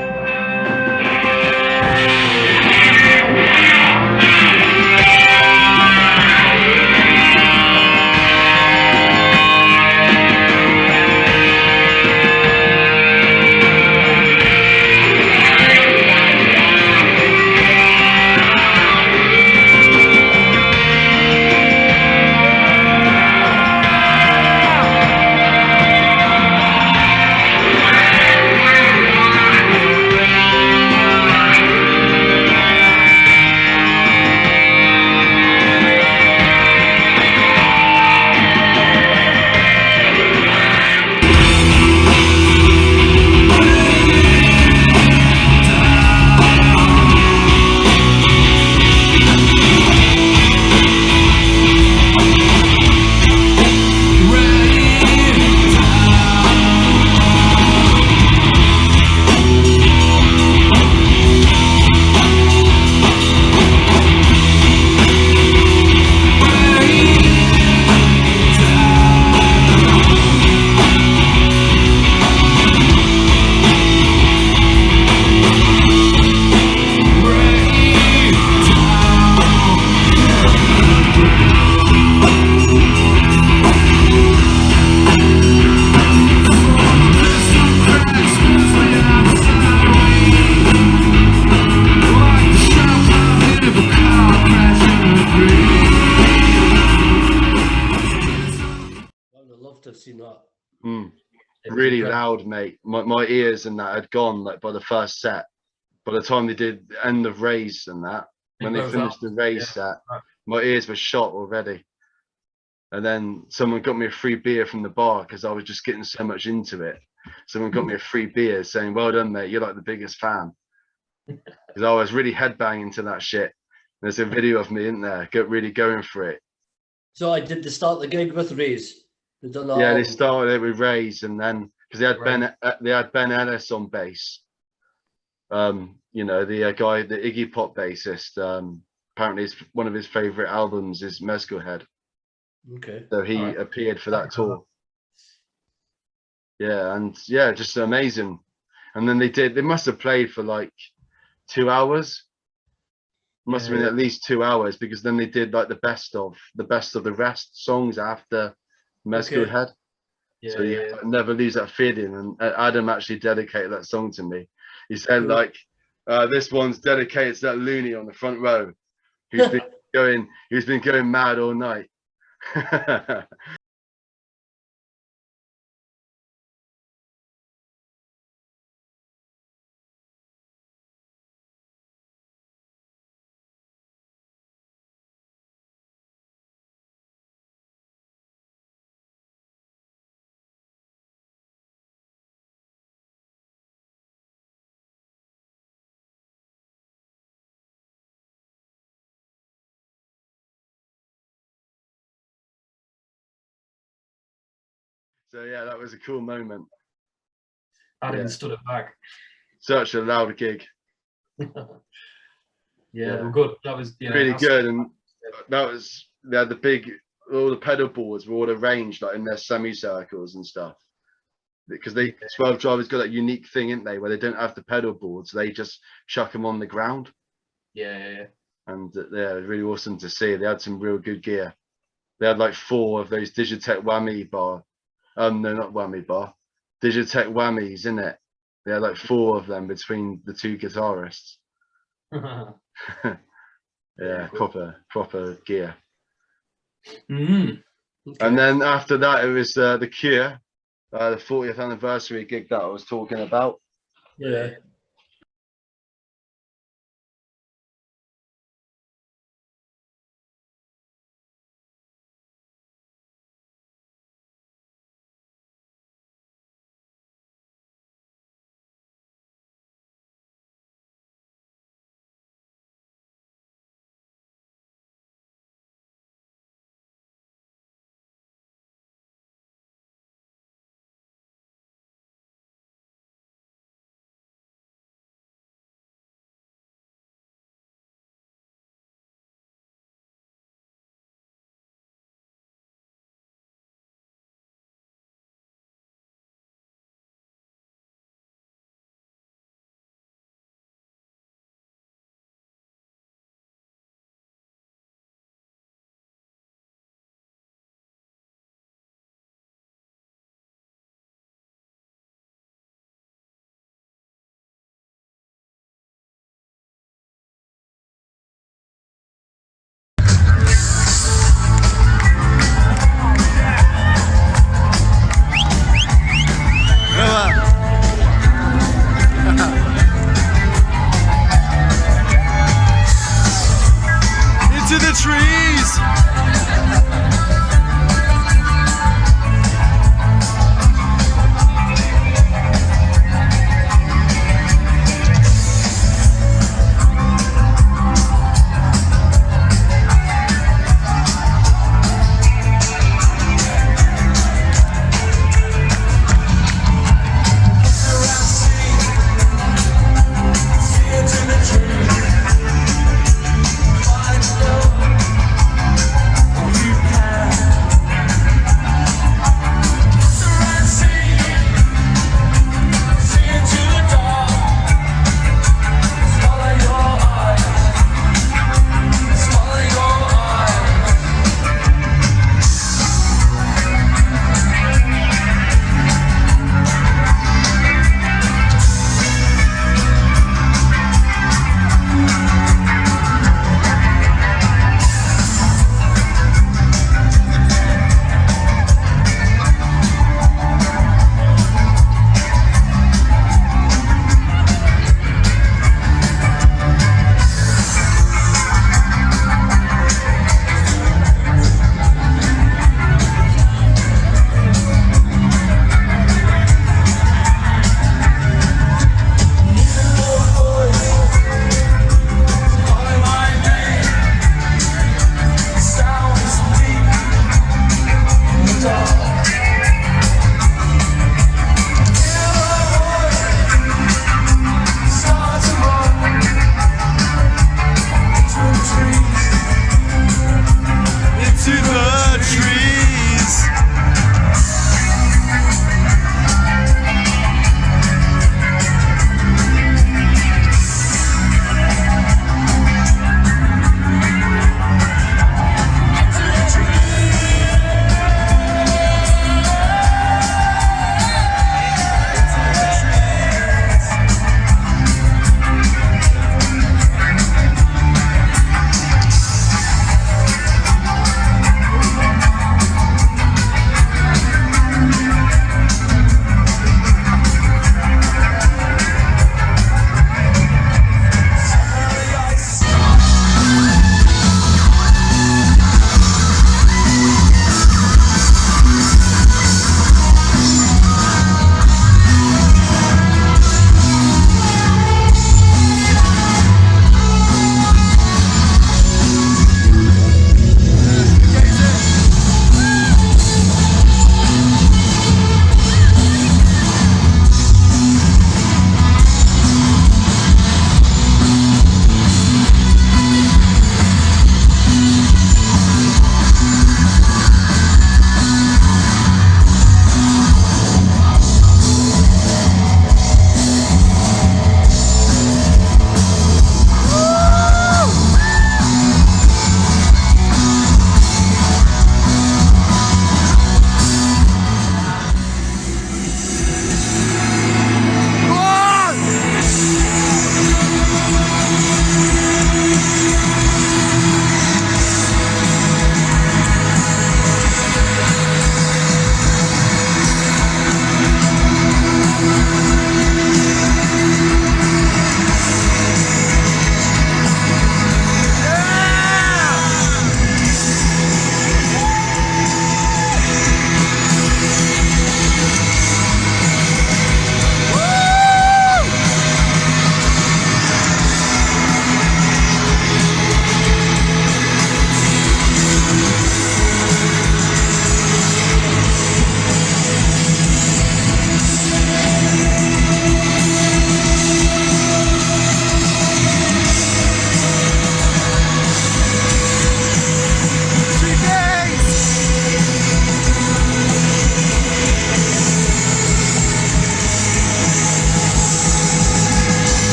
Speaker 2: Really loud, mate. My ears and that had gone like by the first set. By the time they did the end of Rays and that, when they finished the Rays set, my ears were shot already. And then someone got me a free beer from the bar because I was just getting so much into it. Someone got me a free beer saying, "Well done, mate. You're like the biggest fan." Because I was really headbanging to that shit. There's a video of me in there, really going for it.
Speaker 3: So I did start the gig with Rays.
Speaker 2: Yeah, they started it with Rays, and then because they had Ben Ellis on bass. You know, the guy, the Iggy Pop bassist. Apparently, one of his favorite albums is Mezcal Head.
Speaker 3: Okay.
Speaker 2: So he appeared for that tour. Yeah, and yeah, just amazing. And then they must have played for like 2 hours. Must have been at least 2 hours, because then they did like the best of the rest songs after Mezcal Head. So you never lose that feeling. And Adam actually dedicated that song to me. He said like, this one's dedicated to that loony on the front row who's been going mad all night. So yeah, that was a cool moment.
Speaker 1: Adam stood it back.
Speaker 2: Such a loud gig.
Speaker 1: Well, good. That was
Speaker 2: really good, and that was they had the big all the pedal boards were all arranged like in their semicircles and stuff. Because Swerve Driver's got that unique thing, ain't they, where they don't have the pedal boards, they just chuck them on the ground.
Speaker 1: Yeah.
Speaker 2: And yeah, really awesome to see. They had some real good gear. They had like 4 of those Digitech whammy bar. No, not whammy bar. Digitech whammies, in it. They had like 4 of them between the 2 guitarists. Yeah, proper gear.
Speaker 1: Okay.
Speaker 2: And then after that, it was the Cure, the 40th anniversary gig that I was talking about.
Speaker 3: Yeah.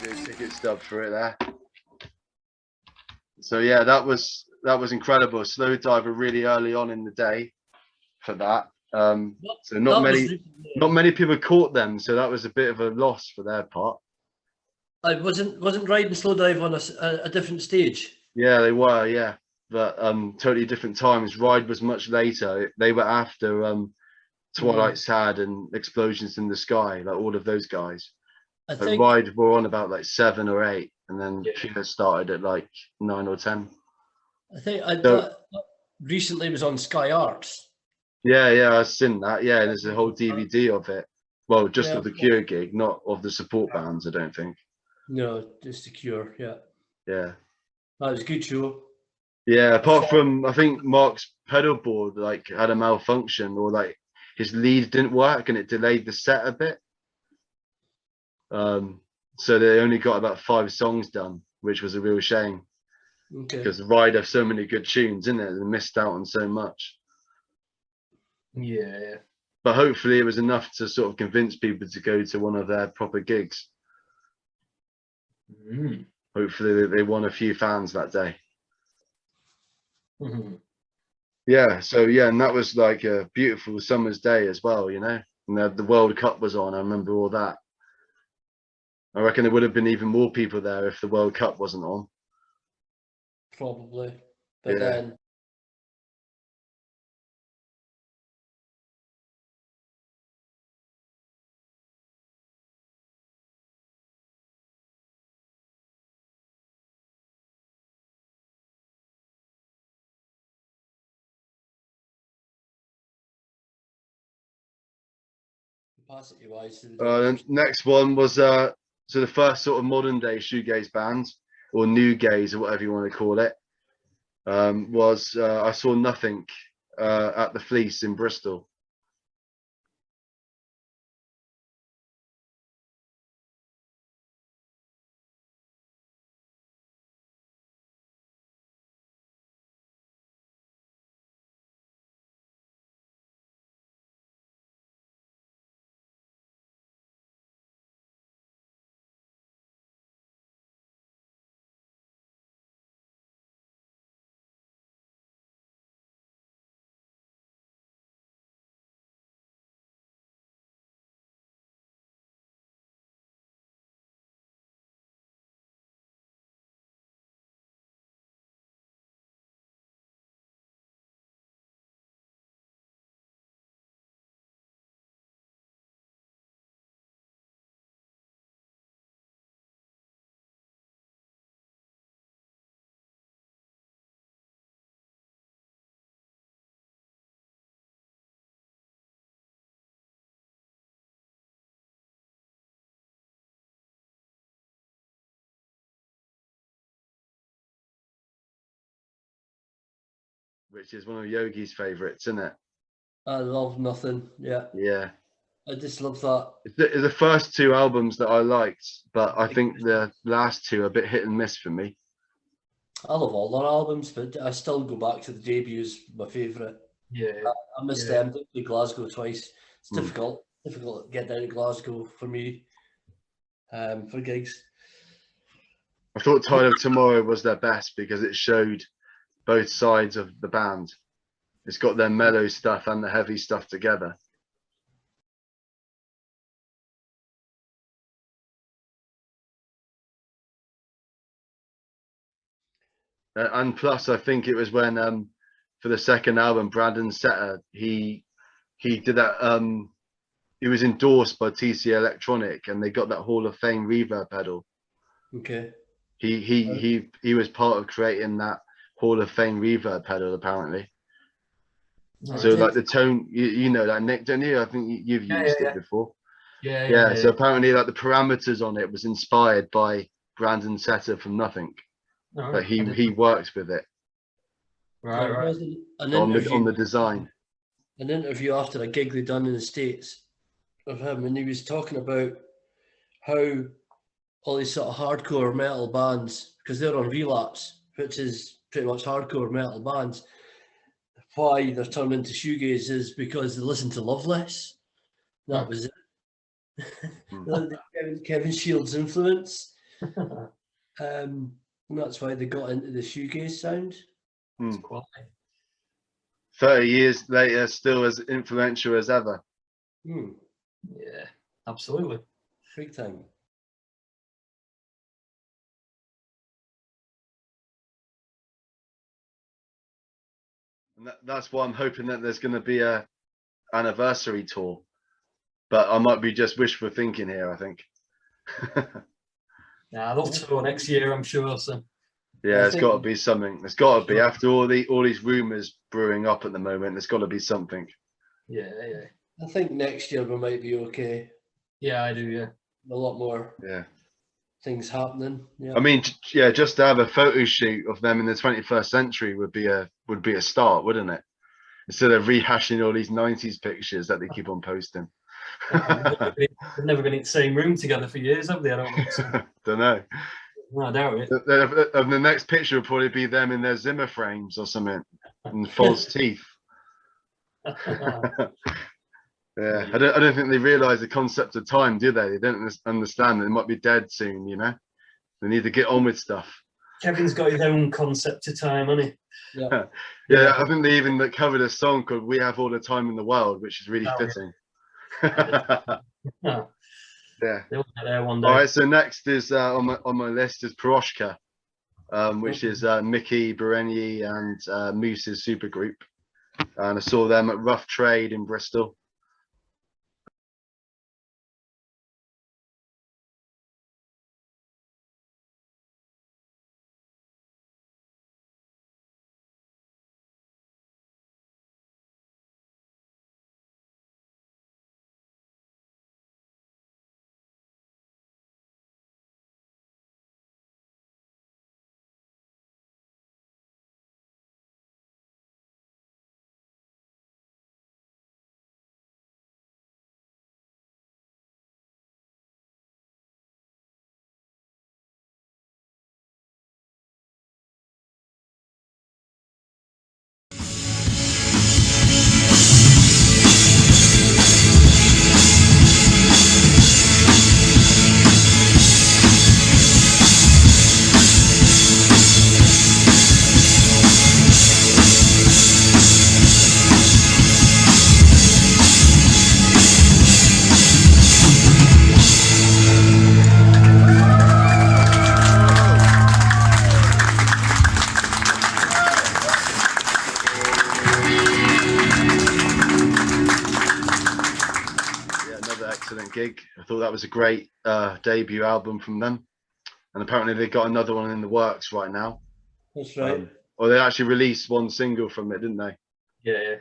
Speaker 2: do a ticket stub for it there. So yeah, that was incredible. Slow diver really early on in the day for that. So not many people caught them, so that was a bit of a loss for their part.
Speaker 3: I wasn't riding slow dive on a different stage.
Speaker 2: Yeah, they were, yeah, but totally different times. Ride was much later. They were after Twilight Sad and Explosions in the Sky, like all of those guys.
Speaker 3: I think
Speaker 2: Ride were on about like 7 or 8, and then Pure started at like 9 or 10.
Speaker 3: I think that recently was on Sky Arts.
Speaker 2: Yeah, I've seen that. Yeah, there's a whole DVD of it. Well, just of the Cure gig, not of the support bands, I don't think.
Speaker 3: No, just the Cure, yeah.
Speaker 2: Yeah.
Speaker 3: That was a good show.
Speaker 2: Yeah, apart from, I think Mark's pedal board like had a malfunction, or like his lead didn't work and it delayed the set a bit. So they only got about 5 songs done, which was a real shame.
Speaker 3: Okay.
Speaker 2: Because the Ride have so many good tunes in it, they missed out on so much.
Speaker 1: Yeah.
Speaker 2: But hopefully it was enough to sort of convince people to go to one of their proper gigs. Hopefully they won a few fans that day. Yeah, so yeah, and that was like a beautiful summer's day as well, you know. And the World Cup was on, I remember all that. I reckon there would have been even more people there if the World Cup wasn't on.
Speaker 3: Probably. But then capacity wise.
Speaker 2: The next one was so the first sort of modern day shoegaze band, or new gaze, or whatever you want to call it, was I Saw Nothing at the Fleece in Bristol. Which is one of Yogi's favourites, isn't it?
Speaker 3: I love Nothing. Yeah.
Speaker 2: Yeah.
Speaker 3: I just love that.
Speaker 2: It's the first 2 albums that I liked, but I think the last 2 are a bit hit and miss for me.
Speaker 3: I love all their albums, but I still go back to the debuts, my favourite.
Speaker 1: Yeah.
Speaker 3: I missed them. Did play Glasgow twice. It's difficult to get down to Glasgow for me, for gigs.
Speaker 2: I thought Tide of Tomorrow was their best because it showed both sides of the band. It's got their mellow stuff and the heavy stuff together. And plus, I think it was when for the second album, Brandon Setter, he did that. He was endorsed by TC Electronic, and they got that Hall of Fame reverb pedal.
Speaker 3: Okay.
Speaker 2: He was part of creating that Hall of Fame reverb pedal, apparently. So like the tone, you know that, Nick, don't you? I think you've used it before. Yeah. So apparently, like the parameters on it was inspired by Brandon Setter from Nothing. But he works with it.
Speaker 1: Right.
Speaker 2: On the design.
Speaker 3: An interview after a gig they done in the States of him, and he was talking about how all these sort of hardcore metal bands, because they're on Relapse, which is pretty much hardcore metal bands, why they're turned into shoegaze is because they listen to Loveless. That was it. Kevin Shields' influence. And that's why they got into the shoegaze sound.
Speaker 1: It's quality.
Speaker 2: 30 years later, still as influential as ever.
Speaker 1: Yeah, absolutely.
Speaker 3: Big time.
Speaker 2: And that's why I'm hoping that there's going to be a anniversary tour. But I might be just wishful thinking here, I think.
Speaker 1: Yeah, they'll tour next year, I'm sure. So
Speaker 2: yeah, there's got to be something. There's got to be, after all these rumours brewing up at the moment, there's got to be something.
Speaker 1: Yeah.
Speaker 3: I think next year we might be okay.
Speaker 1: Yeah, I do. Yeah,
Speaker 3: a lot more.
Speaker 2: Yeah.
Speaker 3: Things happening. Yeah.
Speaker 2: I mean, yeah, just to have a photo shoot of them in the 21st century would be a start, wouldn't it? Instead of rehashing all these 90s pictures that they keep on posting.
Speaker 1: They've never been in the same room together for years, have they? I don't think so.
Speaker 2: Don't know.
Speaker 1: No, I doubt it.
Speaker 2: The next picture would probably be them in their Zimmer frames or something, and false teeth. Yeah, I don't think they realise the concept of time, do they? They don't understand that they might be dead soon. You know, they need to get on with stuff.
Speaker 1: Kevin's got his own concept of time, hasn't
Speaker 3: he? Yeah.
Speaker 2: Yeah, I think they even covered a song called "We Have All the Time in the World," which is really fitting.
Speaker 1: Yeah. They'll get there one day.
Speaker 2: All right, so next is on my list is Piroshka, which is Mickey Bereni and Moose's supergroup, and I saw them at Rough Trade in Bristol. Excellent gig. I thought that was a great debut album from them, and apparently they've got another one in the works right now.
Speaker 3: That's right.
Speaker 2: Or they actually released one single from it, didn't they?
Speaker 3: Yeah.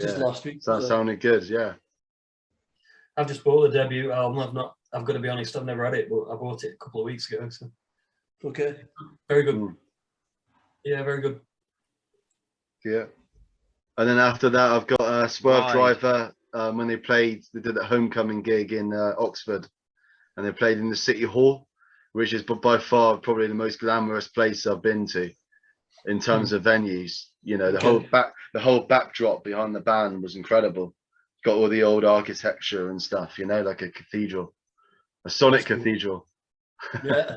Speaker 3: Just last week.
Speaker 2: That sounded good. Yeah.
Speaker 1: I've just bought the debut album. I've got to be honest, I've never had it, but I bought it a couple of weeks ago. So.
Speaker 3: Okay.
Speaker 1: Very good. Yeah, very good.
Speaker 2: Yeah. And then after that, I've got Swerve Driver. When they did a homecoming gig in Oxford, and they played in the City Hall, which is by far probably the most glamorous place I've been to in terms of venues. You know, the whole backdrop behind the band was incredible. Got all the old architecture and stuff, you know, like a cathedral, a sonic cathedral.
Speaker 3: Yeah.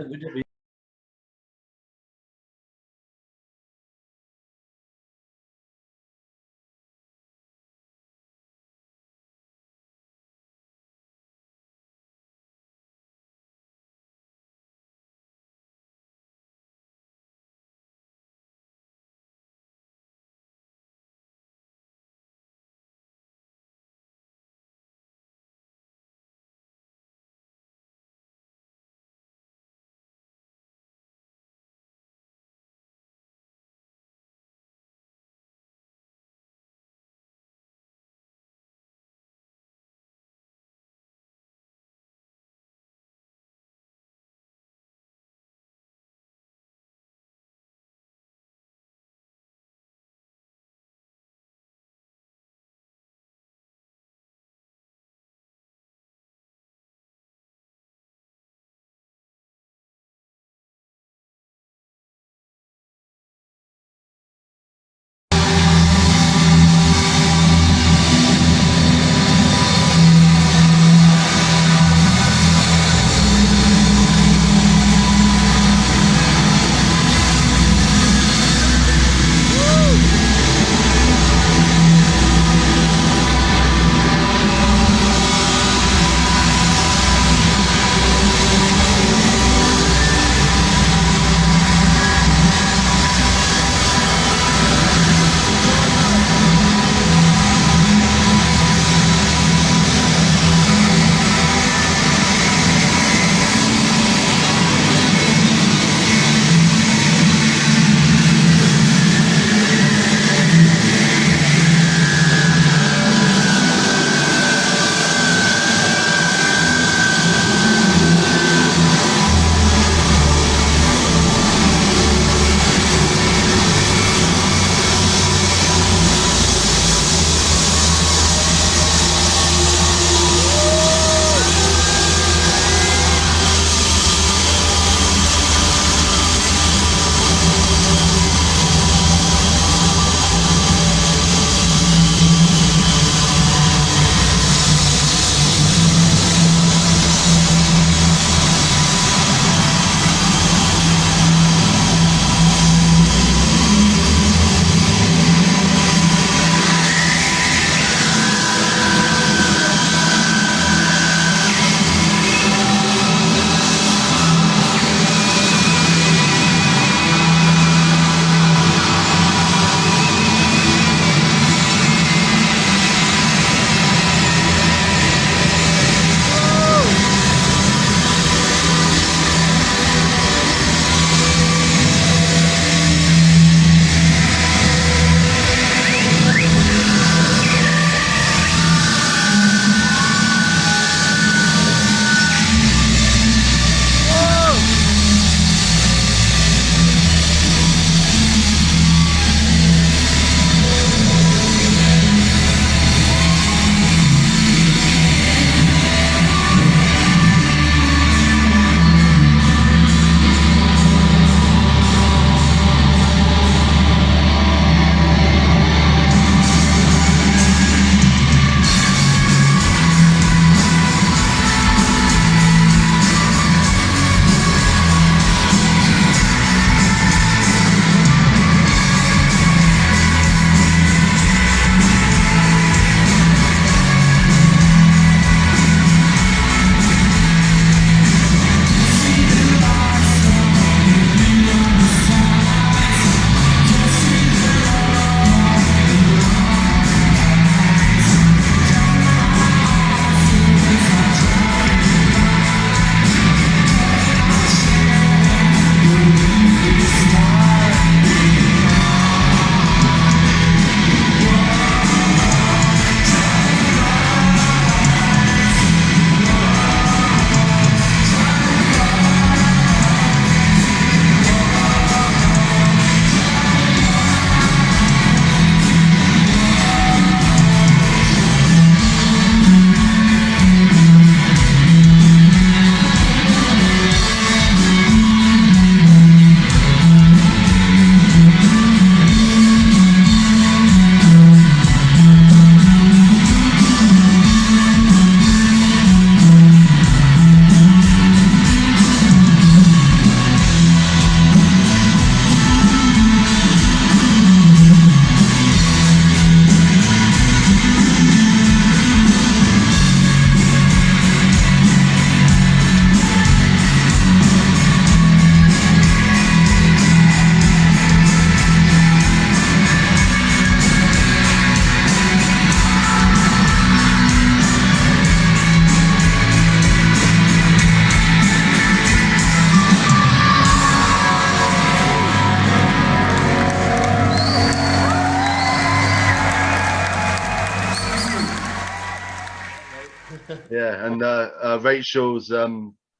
Speaker 2: Yeah, and Rachel's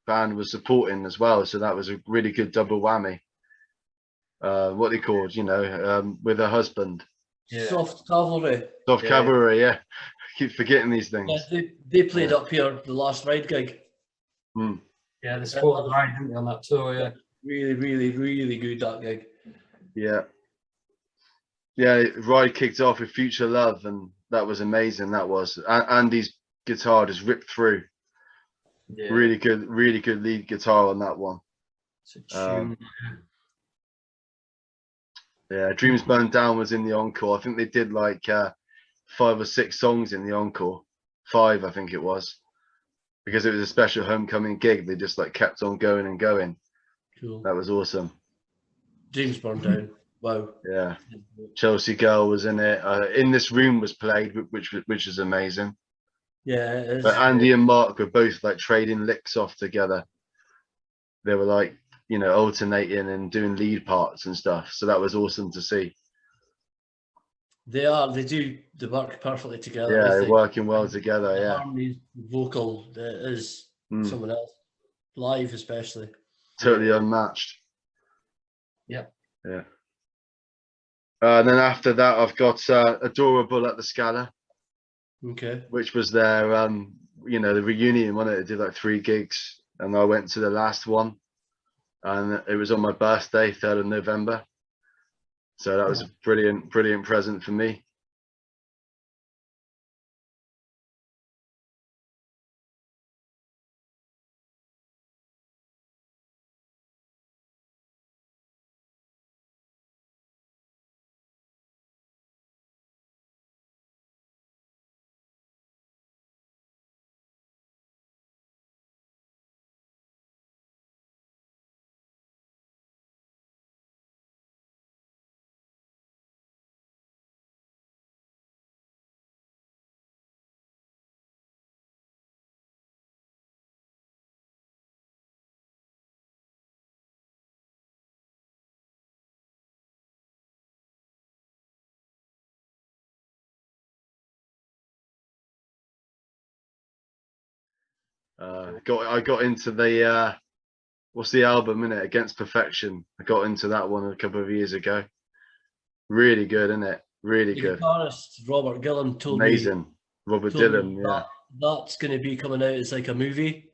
Speaker 2: band was supporting as well, so that was a really good double whammy. What they called, you know, with her husband.
Speaker 3: Yeah. Soft Cavalry.
Speaker 2: Soft Cavalry, yeah. I keep forgetting these things.
Speaker 3: Yeah, they played up here the last Ride gig.
Speaker 1: Yeah, they supported Ride, didn't they, on that tour? Yeah.
Speaker 3: Really, really, really good, that gig.
Speaker 2: Yeah. Yeah, Ride kicked off with Future Love, and that was amazing. That was. Andy's guitar just ripped through. Yeah. Really good lead guitar on that one.
Speaker 1: It's a tune.
Speaker 2: Yeah, Dreams Burned Down was in the encore. I think they did like 5 or 6 songs in the encore. 5, I think it was. Because it was a special homecoming gig. They just like kept on going and going.
Speaker 3: Cool.
Speaker 2: That was awesome.
Speaker 3: Dreams Burned Down. Wow.
Speaker 2: Yeah. Chelsea Girl was in it. In This Room was played, which is amazing.
Speaker 3: Yeah, it is.
Speaker 2: But Andy and Mark were both like trading licks off together. They were like, you know, alternating and doing lead parts and stuff. So that was awesome to see.
Speaker 3: They work perfectly together.
Speaker 2: Yeah, they're working well together.
Speaker 3: The
Speaker 2: yeah.
Speaker 3: harmony, vocal is someone else. Live, especially.
Speaker 2: Totally unmatched.
Speaker 1: Yeah.
Speaker 2: Yeah. And then after that, I've got Adorable at the Scala.
Speaker 3: Okay.
Speaker 2: Which was their, you know, the reunion one. They did like 3 gigs, and I went to the last one, and it was on my birthday, 3rd of November. So that was a brilliant present for me. I got into the what's the album in it? Against Perfection. I got into that one a couple of years ago. Really good, isn't it? Really good.
Speaker 3: The guitarist Robert Gillam told
Speaker 2: amazing. Robert Dylan, yeah.
Speaker 3: That's going to be coming out as like a movie.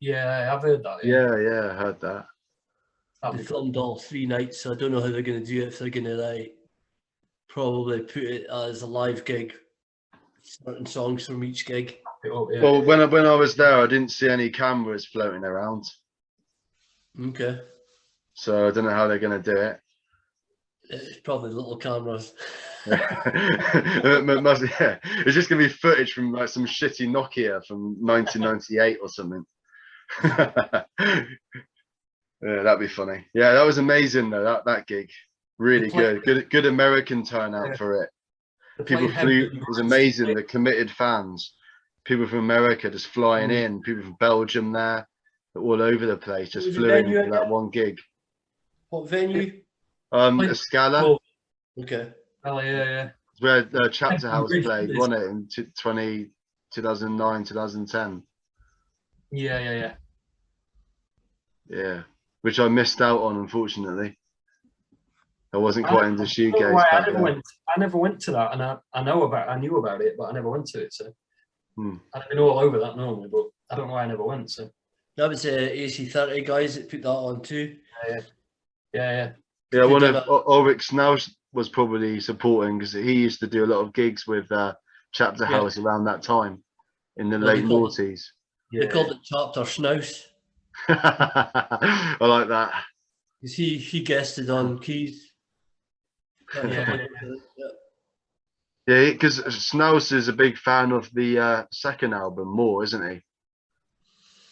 Speaker 1: Yeah, I've heard that.
Speaker 2: Yeah, I heard that.
Speaker 3: They filmed all 3 nights, so I don't know how they're going to do it. If they're going to like probably put it as a live gig, certain songs from each gig.
Speaker 2: Well, when I was there, I didn't see any cameras floating around.
Speaker 3: Okay.
Speaker 2: So I don't know how they're going to do it.
Speaker 3: It's probably little cameras.
Speaker 2: It must, yeah. It's just going to be footage from like some shitty Nokia from 1998 or something. Yeah, that'd be funny. Yeah, that was amazing though. That gig, really good American turnout for it. People flew. It was amazing. The committed fans. People from America just flying in. People from Belgium there, all over the place, just flew in for that one gig.
Speaker 3: What venue?
Speaker 2: A Scala.
Speaker 3: Okay.
Speaker 1: Oh yeah.
Speaker 2: It's where Chapter House played, wasn't it, in 2009, 2010.
Speaker 1: Yeah.
Speaker 2: Yeah, which I missed out on, unfortunately. I wasn't quite into shoegaze.
Speaker 1: I never went to that, and I knew about it, but I never went to it. So I've been all over that normally, but I don't know why I never went. So
Speaker 3: that was AC30 guys that put that on too.
Speaker 1: Yeah.
Speaker 2: Yeah, one of Ulrich's now was probably supporting because he used to do a lot of gigs with Chapter House around that time in the late noughties.
Speaker 3: They called it Chapter Schnaus.
Speaker 2: I like that.
Speaker 3: Because he guested on keys.
Speaker 2: Yeah, because Schnaus is a big fan of the second album more, isn't he?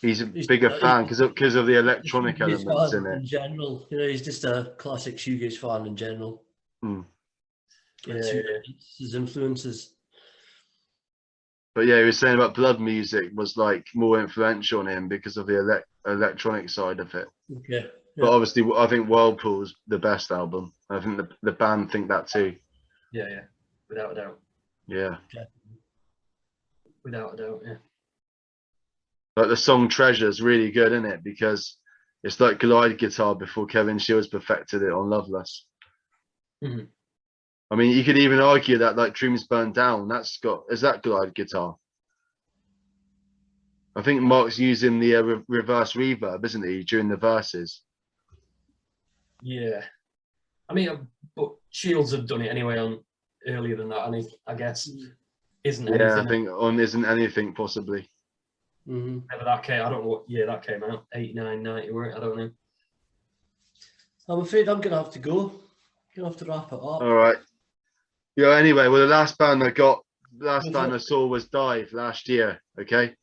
Speaker 2: He's a bigger fan because of the electronic elements in it.
Speaker 3: In general, you know, he's just a classic shoegaze fan in general. His influences.
Speaker 2: But yeah, he was saying about Blood Music was like more influential on him because of the electronic side of it.
Speaker 3: Okay.
Speaker 2: But obviously, I think Whirlpool's the best album. I think the band think that too.
Speaker 1: Yeah, without a doubt.
Speaker 2: Yeah.
Speaker 1: Without a doubt, yeah.
Speaker 2: Like the song Treasure is really good, isn't it? Because it's like glide guitar before Kevin Shields perfected it on Loveless.
Speaker 1: Mm-hmm.
Speaker 2: I mean, you could even argue that like Dreams Burn Down, is that glide guitar? I think Mark's using the reverse reverb, isn't he, during the verses?
Speaker 1: Yeah. I mean, but Shields have done it anyway on earlier than that, and I guess isn't anything.
Speaker 2: Yeah, I think on Isn't Anything possibly.
Speaker 1: Whenever that came, I don't know what year that came out, 89, 90, I don't know.
Speaker 3: I'm afraid I'm gonna have to go. Gonna have to wrap it up.
Speaker 2: All right. Yeah. Anyway, well, the last band I saw was Dive last year. Okay.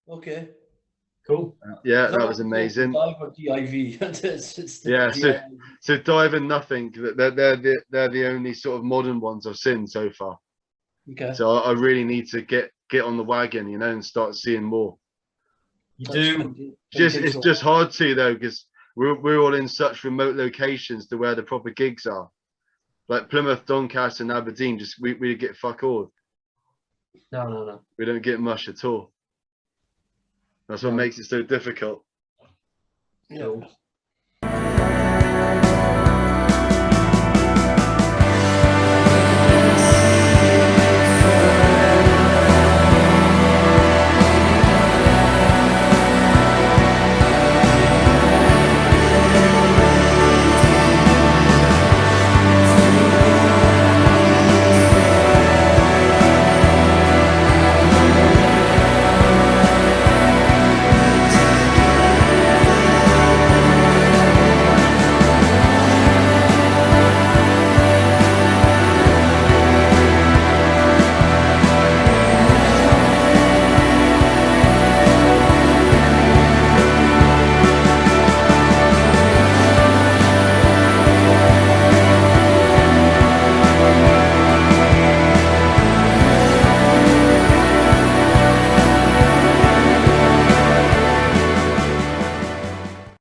Speaker 3: Okay.
Speaker 1: Cool.
Speaker 2: Yeah, that was amazing.
Speaker 3: Dive or DIV?
Speaker 2: Yeah. So Dive and Nothing. They're the only sort of modern ones I've seen so far.
Speaker 3: Okay.
Speaker 2: So I really need to get on the wagon, you know, and start seeing more.
Speaker 1: You do.
Speaker 2: It's just hard to though, because we're all in such remote locations to where the proper gigs are. Like Plymouth, Doncaster, and Aberdeen, just we get fuck all.
Speaker 1: No.
Speaker 2: We don't get much at all. That's what makes it so difficult.
Speaker 3: Yeah.